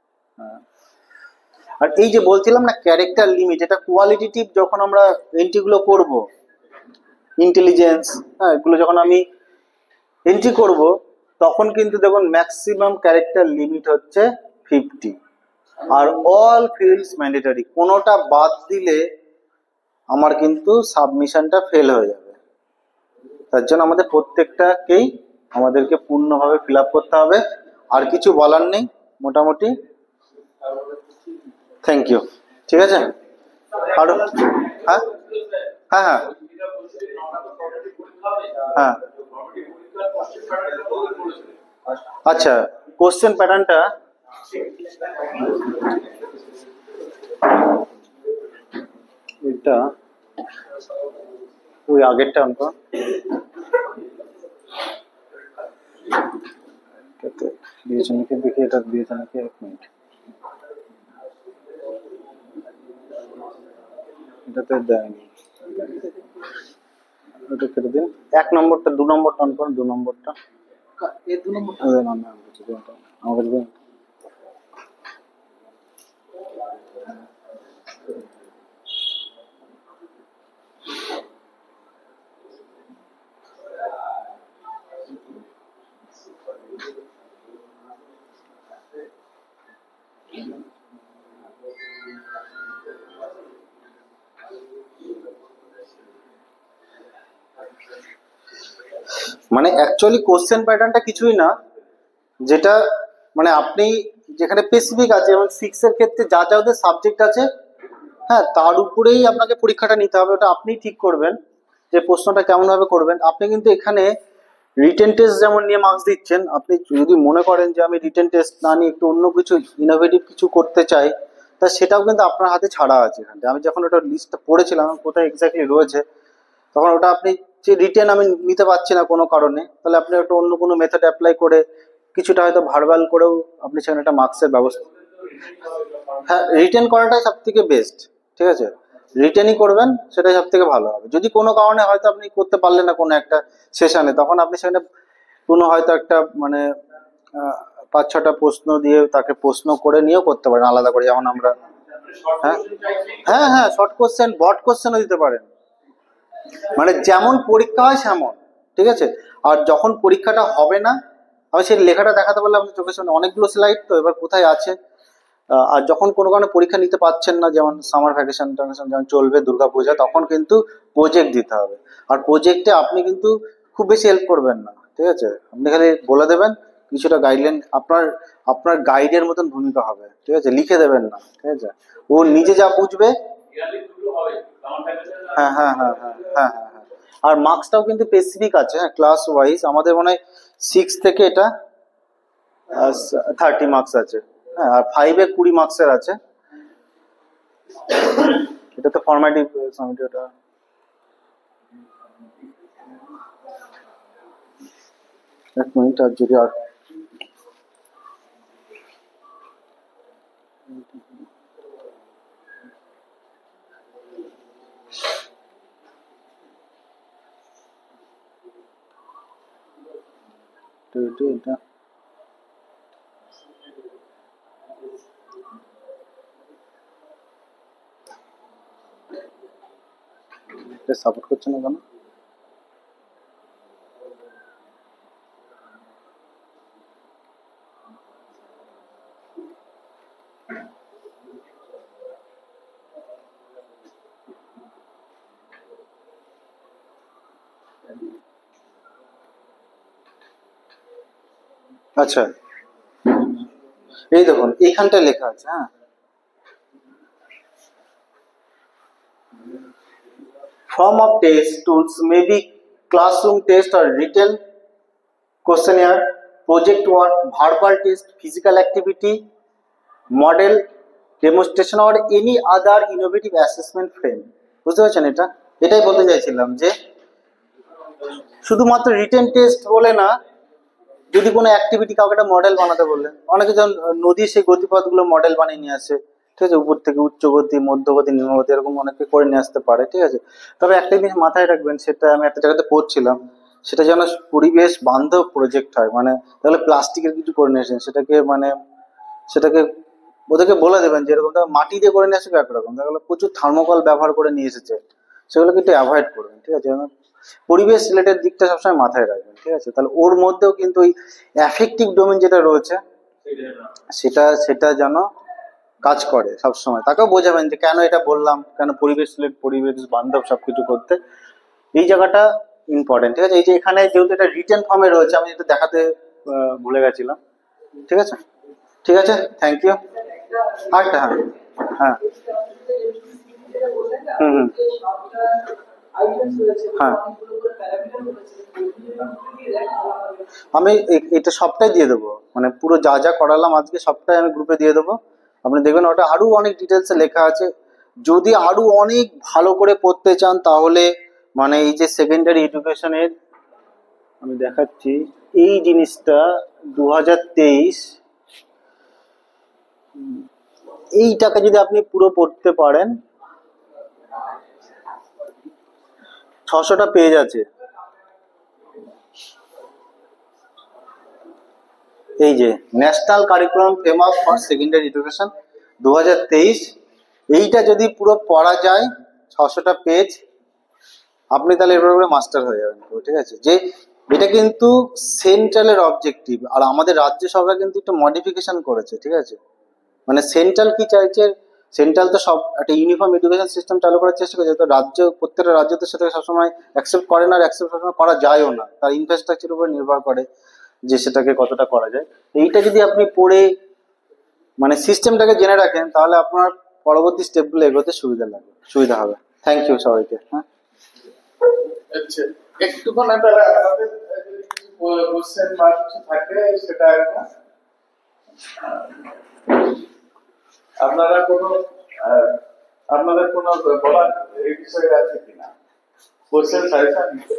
আর এই যে বলছিলাম না ক্যারেক্টার লিমিট, এটা কোয়ালিটেটিভ যখন আমরা এন্ট্রি গুলো করব, ইন্টেলিজেন্স, হ্যাঁ, এগুলো যখন আমি এন্ট্রি করব তখন কিন্তু দেখুন ম্যাক্সিমাম ক্যারেক্টার লিমিট হচ্ছে 50। আর অল ফিল্ডস ম্যান্ডেটরি, কোনোটা বাদ দিলে আমার কিন্তু সাবমিশনটা ফেল হয়ে যাবে। তার জন্য আমাদের প্রত্যেকটাকেই আমাদেরকে পূর্ণভাবে ফিল আপ করতে হবে। আর কিছু বলার নেই, মোটামুটি। Thank you. ঠিক আছে, আরো হ্যাঁ হ্যাঁ হ্যাঁ হ্যাঁ আচ্ছা, কোশ্চেন প্যাটার্নটা এটা ওই আগেরটা অঙ্ক দিয়েছে নাকি দেখি, এটা দিয়েছে নাকি, 1 মিনিট। এটাতে দেয়নি, ওটা কেটে দিন। 1 নম্বরটা 2 নম্বরটা অন করুন, 2 নম্বরটা আমাকে দিন। মানে অ্যাকচুয়ালি কোশ্চেন প্যাটার্নটা কিছুই না, যেটা মানে আপনি যেখানে স্পেসিফিক আছে, যেমন 6 এর ক্ষেত্রে যা যা ওদের সাবজেক্ট আছে, হ্যাঁ তার উপরেই আপনাকে পরীক্ষাটা নিতে হবে, ওটা আপনি ঠিক করবেন যে প্রশ্নটা কেমন ভাবে করবেন। আপনি কিন্তু এখানে রিটেন টেস্ট যেমন নিয়ে মার্কস দিচ্ছেন, আপনি যদি মনে করেন যে আমি রিটেন টেস্ট না নিয়ে একটু অন্য কিছু ইনোভেটিভ কিছু করতে চাই, তা সেটাও কিন্তু আপনার হাতে ছাড়া আছে এখানে। আমি যখন ওটা লিস্টটা পড়েছিলাম কোথায় এক্স্যাক্টলি রয়েছে, তখন ওটা আপনি যে রিটেন আমি নিতে পারছি না কোনো কারণে, তাহলে আপনি একটা অন্য কোনো মেথড অ্যাপ্লাই করে কিছুটা হয়তো ভার্বাল করেও আপনি সেখানে একটা মার্কসের ব্যবস্থা, হ্যাঁ রিটেন করাটাই সব থেকে বেস্ট। ঠিক আছে, রিটেনই করবেন, সেটাই সব থেকে ভালো হবে। যদি কোনো কারণে হয়তো আপনি করতে পারলেন না কোনো একটা সেশনে, তখন আপনি সেখানে কোনো হয়তো একটা মানে 5-6টা প্রশ্ন দিয়ে তাকে প্রশ্ন করে নিয়েও করতে পারেন আলাদা করে, যেমন আমরা, হ্যাঁ হ্যাঁ হ্যাঁ শর্ট কোশ্চেন বট কোশ্চেনও দিতে পারেন, মানে যেমন পরীক্ষা হয় সেমন। ঠিক আছে, আর যখন পরীক্ষাটা হবে না, আমি সেই লেখাটা দেখাতে পারলে আপনার চোখের সামনে অনেকগুলো স্লাইড, তো এবার কোথায় আছে। আর যখন কোনো কারণে পরীক্ষা নিতে পারছেন না, যেমন সামার ভ্যাকেশন ট্যাকেশন যখন চলবে, দুর্গাপূজা, তখন কিন্তু প্রজেক্ট দিতে হবে। আর প্রজেক্টে আপনি কিন্তু খুব বেশি হেল্প করবেন না, ঠিক আছে, আপনি খালি বলে দেবেন কিছুটা গাইডলাইন, আপনার আপনার গাইডের মতন ভূমিকা হবে, ঠিক আছে, লিখে দেবেন না, ঠিক আছে, ও নিজে যা বুঝবে। হ্যাঁ হ্যাঁ হ্যাঁ হ্যাঁ হ্যাঁ হ্যাঁ হ্যাঁ। আর মার্কসটাও কিন্তু স্পেসিফিক আছে, হ্যাঁ ক্লাস ওয়াইজ, আমাদের মনে হয় 6 থেকে এটা 30 মার্কস আছে, হ্যাঁ আর 5-এ 20 মার্কসের আছে। এটা তো ফরম্যাটিভ সামিট, ওটা এক মিনিট, আর যদি আর এটা সাপোর্ট করছে না কেন? আচ্ছা, এই দেখুন এইখানটায় লেখা আছে, হ্যাঁ form of test tools may be classroom test or written questionnaire, project work, verbal test, physical activity, model demonstration or any other innovative assessment frame। বুঝতে পারছেন, এটা এটাই বলতে চাইছিলাম যে শুধুমাত্র রিটেন টেস্ট বলে না, যদি কোনো অ্যাক্টিভিটি কাউকে একটা মডেল বানাতে বললেন, অনেকে যেমন নদীর সেই গতিপথগুলো মডেল বানিয়ে নিয়ে আসে, ঠিক আছে, উপর থেকে উচ্চ গতি, মধ্যগতি, নিম্নগতি, এরকম অনেকে করে নিয়ে আসতে পারে, ঠিক আছে। তবে একটা জিনিস মাথায় রাখবেন, সেটা আমি একটা জায়গাতে পড়ছিলাম, সেটা যেন পরিবেশ বান্ধব প্রজেক্ট হয়। মানে তাহলে প্লাস্টিকের কিছু করে নিয়ে আসেন, সেটাকে মানে সেটাকে ওদেরকে বলে দেবেন যে এরকম মাটি দিয়ে করে নিয়ে আসবে একরকম, দেখা গেলো প্রচুর থার্মোকল ব্যবহার করে নিয়ে এসেছে, সেগুলোকে একটু অ্যাভয়েড করবেন, ঠিক আছে। পরিবেশ রিলেটেড দিকটা সবসময় মাথায় রাখবেন, ঠিক আছে। তাহলে ওর মধ্যেও কিন্তু ওই অ্যাফেক্টিভ ডোমেন যেটা রয়েছে, সেটা সেটা যেন কাজ করে সবসময়। তাকেও বোঝাবেন যে কেন এটা বললাম, কেন পরিবেশ রিলেটেড, পরিবেশ বান্ধব সবকিছু করতে, এই জায়গাটা ইম্পর্টেন্ট, ঠিক আছে। এই যে এখানে যেহেতু এটা রিটেন ফর্মে রয়েছে, আমি যেটা দেখাতে ভুলে গেছিলাম, ঠিক আছে। ঠিক আছে, থ্যাংক ইউ। আরেকটা, হ্যাঁ হ্যাঁ হুম হুম হ্যাঁ, আমি এটা সবটাই দিয়ে দেবো, মানে পুরো যা যা করালাম আজকে সবটাই আমি গ্রুপে দিয়ে দেবো। আপনি দেখবেন ওটা আরো অনেক ডিটেলসে লেখা আছে। যদি আরো অনেক ভালো করে পড়তে চান, তাহলে মানে এই যে সেকেন্ডারি এডুকেশনের, আমি দেখাচ্ছি এই জিনিসটা 2023, এইটাকে যদি আপনি পুরো পড়তে পারেন, 600টা পেজ আছে। এই যে national curriculum framework for secondary education 2023, এইটা যদি পুরো পড়া যায়, 600টা পেজ, আপনি তাহলে এর উপরে মাস্টার হয়ে যাবেন, ঠিক আছে। যে এটা কিন্তু সেন্ট্রালের অবজেক্টিভ, আর আমাদের রাজ্য সরকার কিন্তু একটু মডিফিকেশন করেছে, ঠিক আছে। মানে সেন্ট্রাল কি চাইছে, সেন্ট্রাল তো সব একটা ইউনিফর্ম এডুকেশন সিস্টেম চালু করার চেষ্টা করছে, তো রাজ্য প্রত্যেকটা রাজ্য তো সেটাকে সবসময় অ্যাকসেপ্ট করে না, আর অ্যাকসেপ্ট সবসময় করা যায়ও না, তার ইনফ্রাস্ট্রাকচার উপর নির্ভর করে যে সেটাকে কতটা করা যায়। এইটা যদি আপনি পড়ে মানে সিস্টেমটাকে জেনে রাখেন, তাহলে আপনার পরবর্তী স্টেপগুলো এগোতে সুবিধা হবে। থ্যাংক ইউ সবাইকে। হ্যাঁ, আচ্ছা, একটুখানি তাহলে আপনাদের যদি কিছু কোশ্চেন বা কিছু থাকে সেটা একটা আপনারা কোনো আপনাদের কোনো বলার এই বিষয়ে আছে কিনা, কোশ্চেন সাজেশন নিতে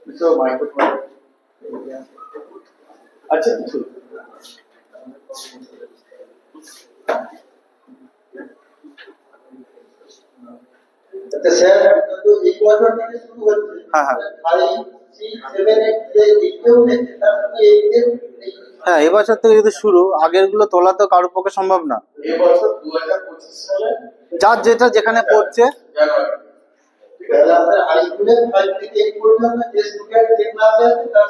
কিছু মাইক্রোফোন। আচ্ছা, কিছু আচ্ছা স্যার, তো এই বছর থেকে শুরু হচ্ছে। হ্যাঁ, 5, 6, 7, 8 যে এক্সাম হচ্ছে তার সঙ্গে হ্যাঁ, এবছর থেকে যদি শুরু, আগের গুলো তোলা তো কারোর পক্ষে সম্ভব না। এই বছর 2025 সালে যার যেটা যেখানে পড়ছে জানুয়ারি, তাহলে আপনার হাই স্কুলে 5 থেকে 8 পর্যন্ত যে স্টুডেন্ট যে ক্লাসে আছে তার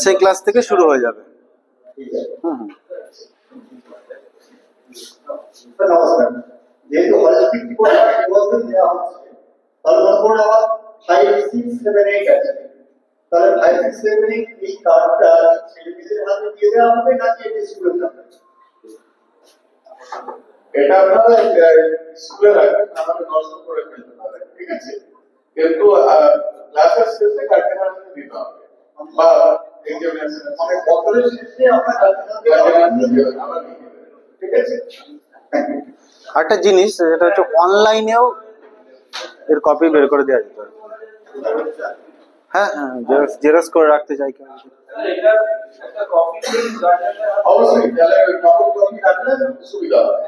সেই ক্লাস থেকে শুরু হয়ে যাবে। ঠিক আছে। হুম, নমস্কার। যেহেতু হলিস্টিক রিপোর্ট দেওয়া হচ্ছে, তাহলে মনে আবার 5, 6, 7, 8 আছে, তাহলে 5, 6, 7, 8 এই কার্ডটা ছেলেমেয়েদের হাতে দিয়ে দেওয়া হবে নাকি এটা স্কুলে থাকবে? এটা আপনারা স্কুলে রাখবেন, আমাদের নষ্ট করে ফেলতে পারে, ঠিক আছে, কিন্তু ক্লাসের শেষে গার্জেনের হাতে দিতে হবে বা এক্সামিনেশন মানে বছরের শেষে আমরা ঠিক আছে। একটা জিনিস যেটা হচ্ছে অনলাইনেও এর কপি বের করে দেওয়া যেতে পারে। হ্যাঁ, হ্যাঁ, জেরক্স করে রাখতে চাই কেউ। অবশ্যই তাহলে নকল কপি রাখলে সুবিধা হবে।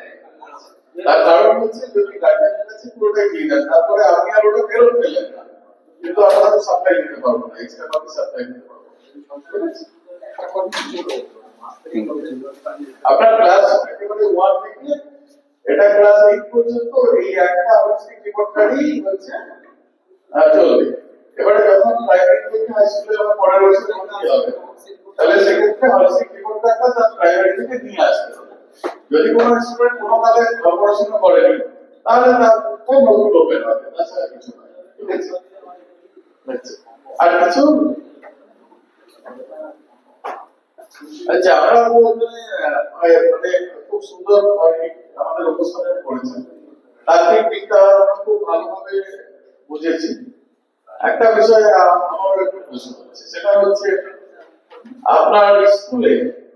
তার কারণ হচ্ছে যদি গার্জেনের কাছে পুরোটাই দিয়ে দেন, তারপরে আপনি আর ওটা ফেরত পেলেন না, কিন্তু আমরা তো সাপ্লাই দিতে পারবো না, এক্সট্রা কপি সাপ্লাই দিতে পারবো না। আপনার ক্লাস একেবারে 1 থেকে এটা ক্লাস 8 পর্যন্ত এই একটা আবশ্যিক রিপোর্টটাই হচ্ছে চলবে। এবারে যখন প্রাইমারি থেকে হাই স্কুলে আমরা পড়ার বছর ভর্তি হবে, তাহলে সেক্ষেত্রে আবশ্যিক রিপোর্টটা তার প্রাইমারি থেকে নিয়ে আসতে হবে। যদি কোনো স্টুডেন্ট কোনো কাজে পড়াশোনা করেনি, তাহলে তার নতুন ওপেন হবে, তাছাড়া কিছু না। ঠিক আছে, আর কিছু আচ্ছা, আমরা মানে খুব সুন্দর আমাদের উপস্থাপন করেছেন, তাত্ত্বিক দিকটা আমরা খুব ভালোভাবে বুঝেছি। একটা বিষয় আমার একটু প্রশ্ন হচ্ছে, সেটা হচ্ছে আপনার স্কুলে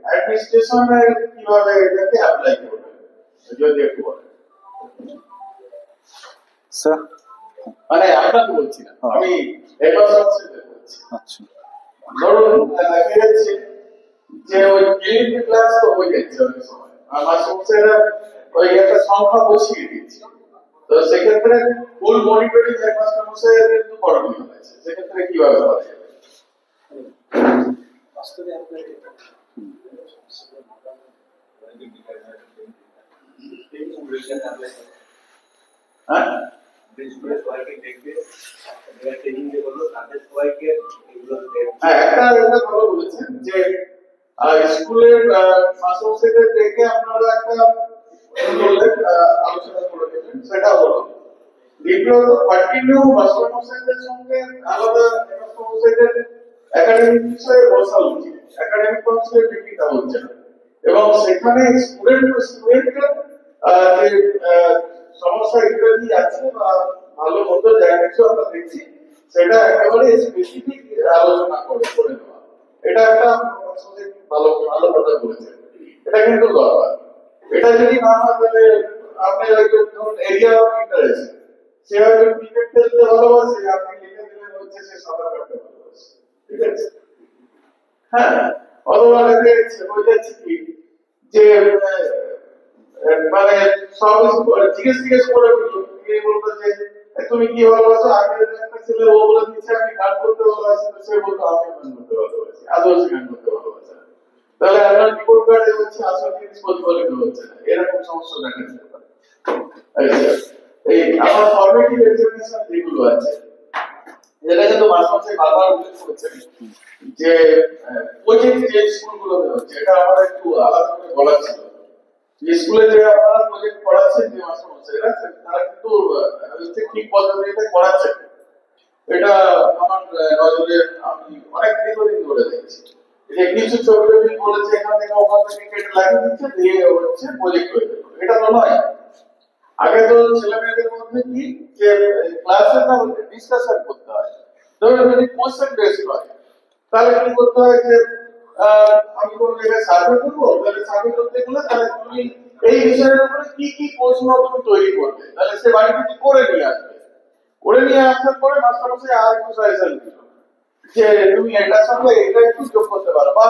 অ্যাডমিনিস্ট্রেশনে কিভাবে এটাকে অ্যাপ্লাই করবেন, যদি একটু বলেন। স্যার, মানে আপনাকে বলছি না, আমি এডভান্সে বলছি। আচ্ছা, ধরুন দেখা যাচ্ছে যে ওই ক্লিনিক ক্লাস তো হয়ে যাচ্ছে অনেক সময়, আমার সমস্যাটা ওই একটা সংখ্যা বসিয়ে দিচ্ছে, তো সেক্ষেত্রে ফুল মনিটরিং হেডমাস্টার মশাই কিন্তু বড় নিয়ম আছে, সেক্ষেত্রে কিভাবে করা যাবে? হ্যাঁ, একটা ভালো বলেছেন যে স্কুলের মাস্টারদের দেখে আপনারা একটা আলোচনা করে দেবেন, সেটা হলো দ্বিতীয়ত কন্টিনিউ মাস্টারদের সঙ্গে আলাদা মাস্টারদের একাডেমিক বিষয়ে বসা উচিত, একাডেমিক কাউন্সিলের ডিউটিটা হচ্ছে না, এবং সেখানে স্টুডেন্টের যে সমস্যা ইত্যাদি আছে বা ভালো মন্দ যা কিছু আমরা দেখছি, সেটা একেবারে স্পেসিফিক আলোচনা করে নেওয়া, এটা একটা ভালো ভালো কথা বলেছেন। এটা কিন্তু দরকার। এটা যদি না হয় তাহলে আপনি হয়তো ধরুন এরিয়া অফ ইন্টারেস্ট, সে হয়তো ক্রিকেট খেলতে ভালোবাসে, আপনি লিখে দিলেন হচ্ছে সে সাঁতার কাটতে ভালোবাসে, ঠিক আছে। হ্যাঁ, অথবা দেখা যাচ্ছে বোঝাচ্ছে কি যে মানে সব জিজ্ঞেস করে দিল, বলতো যে তুমি কি ভালোবাসো, আগে একটা ছেলে ও বলে দিচ্ছে আমি গান করতে ভালোবাসি, সে বলতো আমি গান করতে ভালোবাসি, আদর্শ গান করতে ভালোবাসে, তাহলে আপনার রিপোর্ট কার্ডে হচ্ছে আসল জিনিস প্রতিফলিত হচ্ছে না, এরকম সমস্যা দেখা যেতে পারে। এই আমার ফরমেটিভ এক্সামিনেশন যেগুলো আছে, এটা কিন্তু মাস্টার বারবার উল্লেখ করছেন যে প্রজেক্ট যে স্কুলগুলোতে হচ্ছে, এটা আমার একটু আলাদা করে বলা ছিল স্কুলে যে আপনারা প্রজেক্ট করাচ্ছেন যে মাস্টারমশাইরা তারা কিন্তু ঠিক পদ্ধতিতে করাচ্ছে, এটা আমার নজরে আমি অনেক দীর্ঘদিন ধরে দেখছি যে কিছু ছবি বলেছে এখান থেকে ওখান থেকে কেটে লাগিয়ে দিচ্ছে দিয়ে হচ্ছে প্রজেক্ট হয়ে গেল, এটা তো নয়। আগে তো ছেলে মেয়েদের মধ্যে কি যে ক্লাসে না ডিসকাশন করতে হয়, ধরুন যদি কোশ্চেন বেসড হয় তাহলে কি করতে হয় যে আমি কোন জায়গায় সার্ভে করবো, তাহলে সার্ভে করতে গেলে তাহলে তুমি এই বিষয়ের উপরে কি কি প্রশ্ন তুমি তৈরি করবে, তাহলে সে বাড়ি থেকে করে নিয়ে আসবে, করে নিয়ে আসার পরে মাস্টারমশাই আর একটু সাজেশন দিল যে তুমি এটার সঙ্গে এটা একটু যোগ করতে পারো, বা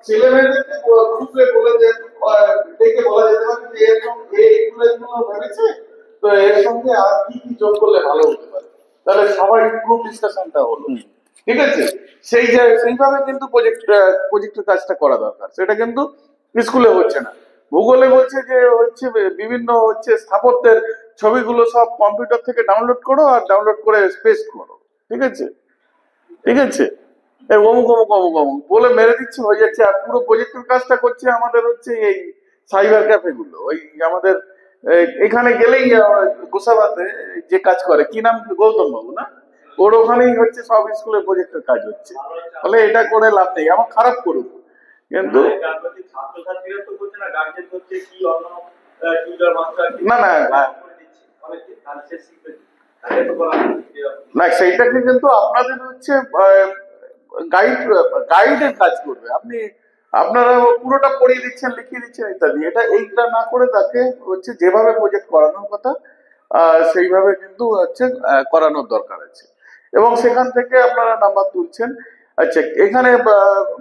ছেলে মেয়েদেরকে গ্রুপে বলে যে ডেকে বলা যেতে পারে যে এর সঙ্গে এইগুলো ভেবেছে, তো এর সঙ্গে আর কি কি যোগ করলে ভালো হতে পারে, তাহলে সবাই গ্রুপ ডিসকাশনটা হলো, ঠিক আছে। সেইভাবে কিন্তু প্রজেক্টের কাজটা করা দরকার, সেটা কিন্তু স্কুলে হচ্ছে না। ভূগোলে বলছে যে হচ্ছে বিভিন্ন হচ্ছে স্থাপত্যের ছবিগুলো সব কম্পিউটার থেকে ডাউনলোড করো আর ডাউনলোড করে পেস্ট করো, ঠিক আছে, ঠিক আছে, এই অমুক অমুক অমুক অমুক বলে মেরে দিচ্ছে, হয়ে যাচ্ছে। আর পুরো প্রজেক্টের কাজটা করছে আমাদের হচ্ছে এই সাইবার ক্যাফে গুলো, ওই আমাদের এখানে গেলেই গোসাবাতে যে কাজ করে, কি নাম, গৌতম বাবু না, ওর ওখানেই হচ্ছে সব স্কুলের প্রজেক্টের কাজ হচ্ছে। ফলে এটা করে লাভ নেই, আমার খারাপ করুক, কিন্তু ছাত্রছাত্রীরা তো বলছে না, গার্জেন হচ্ছে কি অন্য টিউটর মাস্টার না না না, সেইটাকে কিন্তু আপনাদের হচ্ছে গাইডের কাজ করবে, আপনারা পুরোটা পড়িয়ে দিচ্ছেন, লিখিয়ে দিচ্ছেন ইত্যাদি, এইটা না করে তাকে হচ্ছে যেভাবে প্রজেক্ট করানোর কথা সেইভাবে কিন্তু হচ্ছে করানোর দরকার আছে, এবং সেখান থেকে আপনারা নাম্বার তুলছেন। আচ্ছা, এখানে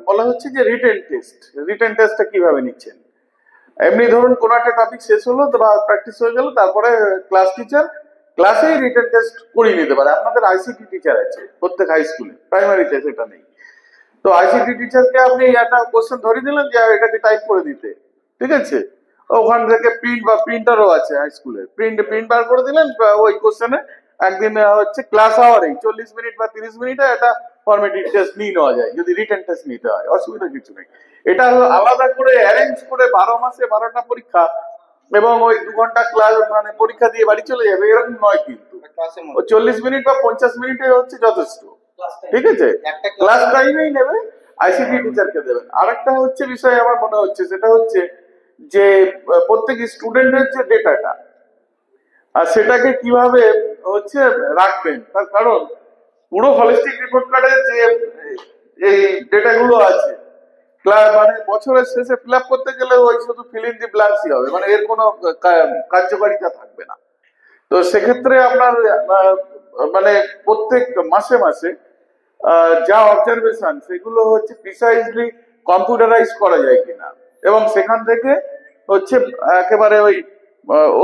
বলা হচ্ছে যে রিটেন টেস্টটা কিভাবে নিচ্ছেন। এমনি ধরুন কোন একটা টপিক শেষ হলো বা প্র্যাকটিস হয়ে গেল, তারপরে ক্লাস টিচার ক্লাসেই রিটেন টেস্ট করিয়ে নিতে পারে। আপনাদের আইসিটি টিচার আছে প্রত্যেক হাই স্কুলে, প্রাইমারিতে সেটা নেই, তো আইসিটি টিচারকে আপনি একটা কোশ্চেন ধরে দিলেন যে এটাকে টাইপ করে দিতে, ঠিক আছে, ওখান থেকে প্রিন্টারও আছে হাই স্কুলে, প্রিন্ট বার করে দিলেন, ওই কোশ্চেনে একদিন হচ্ছে ক্লাস আওয়ারেই 40 মিনিট বা 30 মিনিটে একটা ফরমেটিভ টেস্ট নিয়ে নেওয়া যায়, যদি রিটেন টেস্ট নিতে হয়, অসুবিধা কিছু নেই। এটা আলাদা করে অ্যারেঞ্জ করে 12 মাসে 12টা পরীক্ষা এবং ওই 2 ঘন্টা ক্লাস মানে পরীক্ষা দিয়ে বাড়ি চলে যাবে, এরকম নয় কিন্তু। 40 মিনিট বা 50 মিনিটে হচ্ছে যথেষ্ট, ঠিক আছে, ক্লাস টাইমেই নেবে, আইসিটি টিচারকে দেবেন। আরেকটা হচ্ছে বিষয় আমার মনে হচ্ছে, সেটা হচ্ছে যে প্রত্যেক স্টুডেন্টের যে ডেটাটা, আর সেটাকে কিভাবে হচ্ছে রাখবেন, তার কারণ পুরো হলিস্টিক রিপোর্ট কার্ডে যে এই ডেটাগুলো আছে, মানে বছরের শেষে ফিল আপ করতে গেলে ওই শুধু ফিল ইন দি ব্ল্যাঙ্কসই হবে, মানে এর কোনো কার্যকারিতা থাকবে না। তো সেক্ষেত্রে আপনার মানে প্রত্যেক মাসে মাসে যা অবজারভেশন সেগুলো হচ্ছে প্রিসাইজলি কম্পিউটারাইজ করা যায় কিনা, এবং সেখান থেকে হচ্ছে একেবারে ওই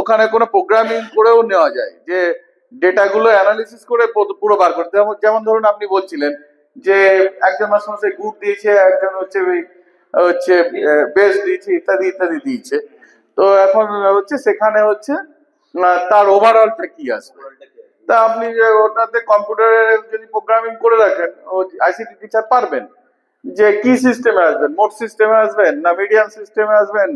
ওখানে কোনো প্রোগ্রামিং করেও নেওয়া যায়, যে ডেটাগুলো অ্যানালিসিস করে পুরো বার করতে। যেমন ধরুন আপনি বলছিলেন যে একজন মাস্টারমশাই গ্রুপ দিয়েছে, একজন হচ্ছে বেস দিয়েছে, ইত্যাদি ইত্যাদি দিয়েছে, তো এখন হচ্ছে সেখানে হচ্ছে তার ওভারঅলটা কি আসবে। তা আপনি ওটাতে কম্পিউটারে যদি প্রোগ্রামিং করে রাখেন, আইসিটি টিচার পারবেন যে কি সিস্টেমে আসবেন, মোড সিস্টেমে আসবেন না মিডিয়াম সিস্টেমে আসবেন,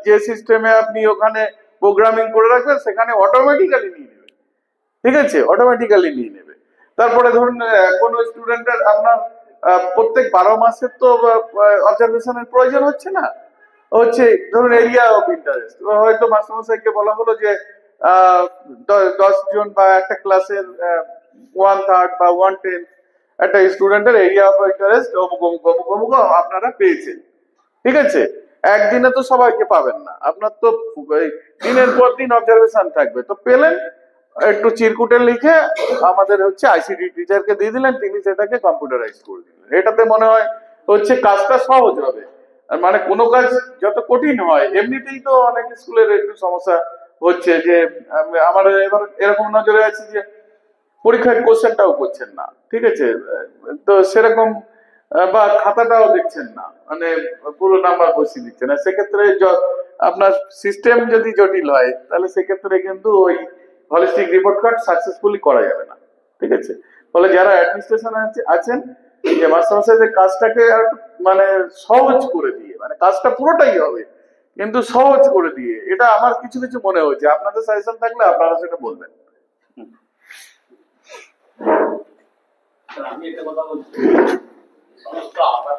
যে সিস্টেমে আপনি ওখানে প্রোগ্রামিং করে রাখবেন সেখানে অটোমেটিক্যালি নিয়ে নেবে, ঠিক আছে, অটোমেটিক্যালি নিয়ে নেবে। তারপরে ধরুন কোন স্টুডেন্টের আপনার প্রত্যেক 12 মাসের তো অবজারভেশনের প্রয়োজন হচ্ছে না, হচ্ছে ধরুন এরিয়া অফ ইন্টারেস্ট, হয়তো মাস্টারমশাইকে বলা হলো যে 10 জন বা একটা ক্লাসের 1/3 বা 1/10 একটা স্টুডেন্টের এরিয়া অফ ইন্টারেস্ট অমুক অমুক অমুক অমুক আপনারা পেয়েছেন, ঠিক আছে। একদিনে তো সবাইকে পাবেন না, আপনার তো দিনের পর দিন অবজারভেশন থাকবে, তো পেলেন একটু চিরকুটে লিখে আমাদের হচ্ছে আইসিটি টিচারকে দিয়ে দিলেন, তিনি সেটাকে কম্পিউটারাইজ করে দিলেন। এটাতে মনে হয় হচ্ছে কাজটা সহজ হবে। আর মানে কোনো কাজ যত কঠিন হয়, এমনিতেই তো অনেক স্কুলের একটু সমস্যা হচ্ছে যে আমার এবার এরকম নজরে আছে যে পরীক্ষার কোশ্চেনটাও করছেন না, ঠিক আছে, তো সেরকম বা খাতাটাও দেখছেন না, মানে পুরো নাম্বার বসিয়ে দিচ্ছেন না। সেক্ষেত্রে আপনার সিস্টেম যদি জটিল হয় তাহলে সেক্ষেত্রে কিন্তু ওই হলিস্টিক রিপোর্ট কার্ড সাকসেসফুলি করা যাবে না, ঠিক আছে। ফলে যারা অ্যাডমিনিস্ট্রেশনে আছেন, যে মাস্টারমশাইদের কাজটাকে মানে সহজ করে দিয়ে, মানে কাজটা পুরোটাই হবে কিন্তু সহজ করে দিয়ে, এটা আমার কিছু কিছু মনে হয়েছে। আপনাদের সাজেশন থাকলে আপনারা সেটা বলবেন। আমি একটা কথা বলছি, সমস্ত আপার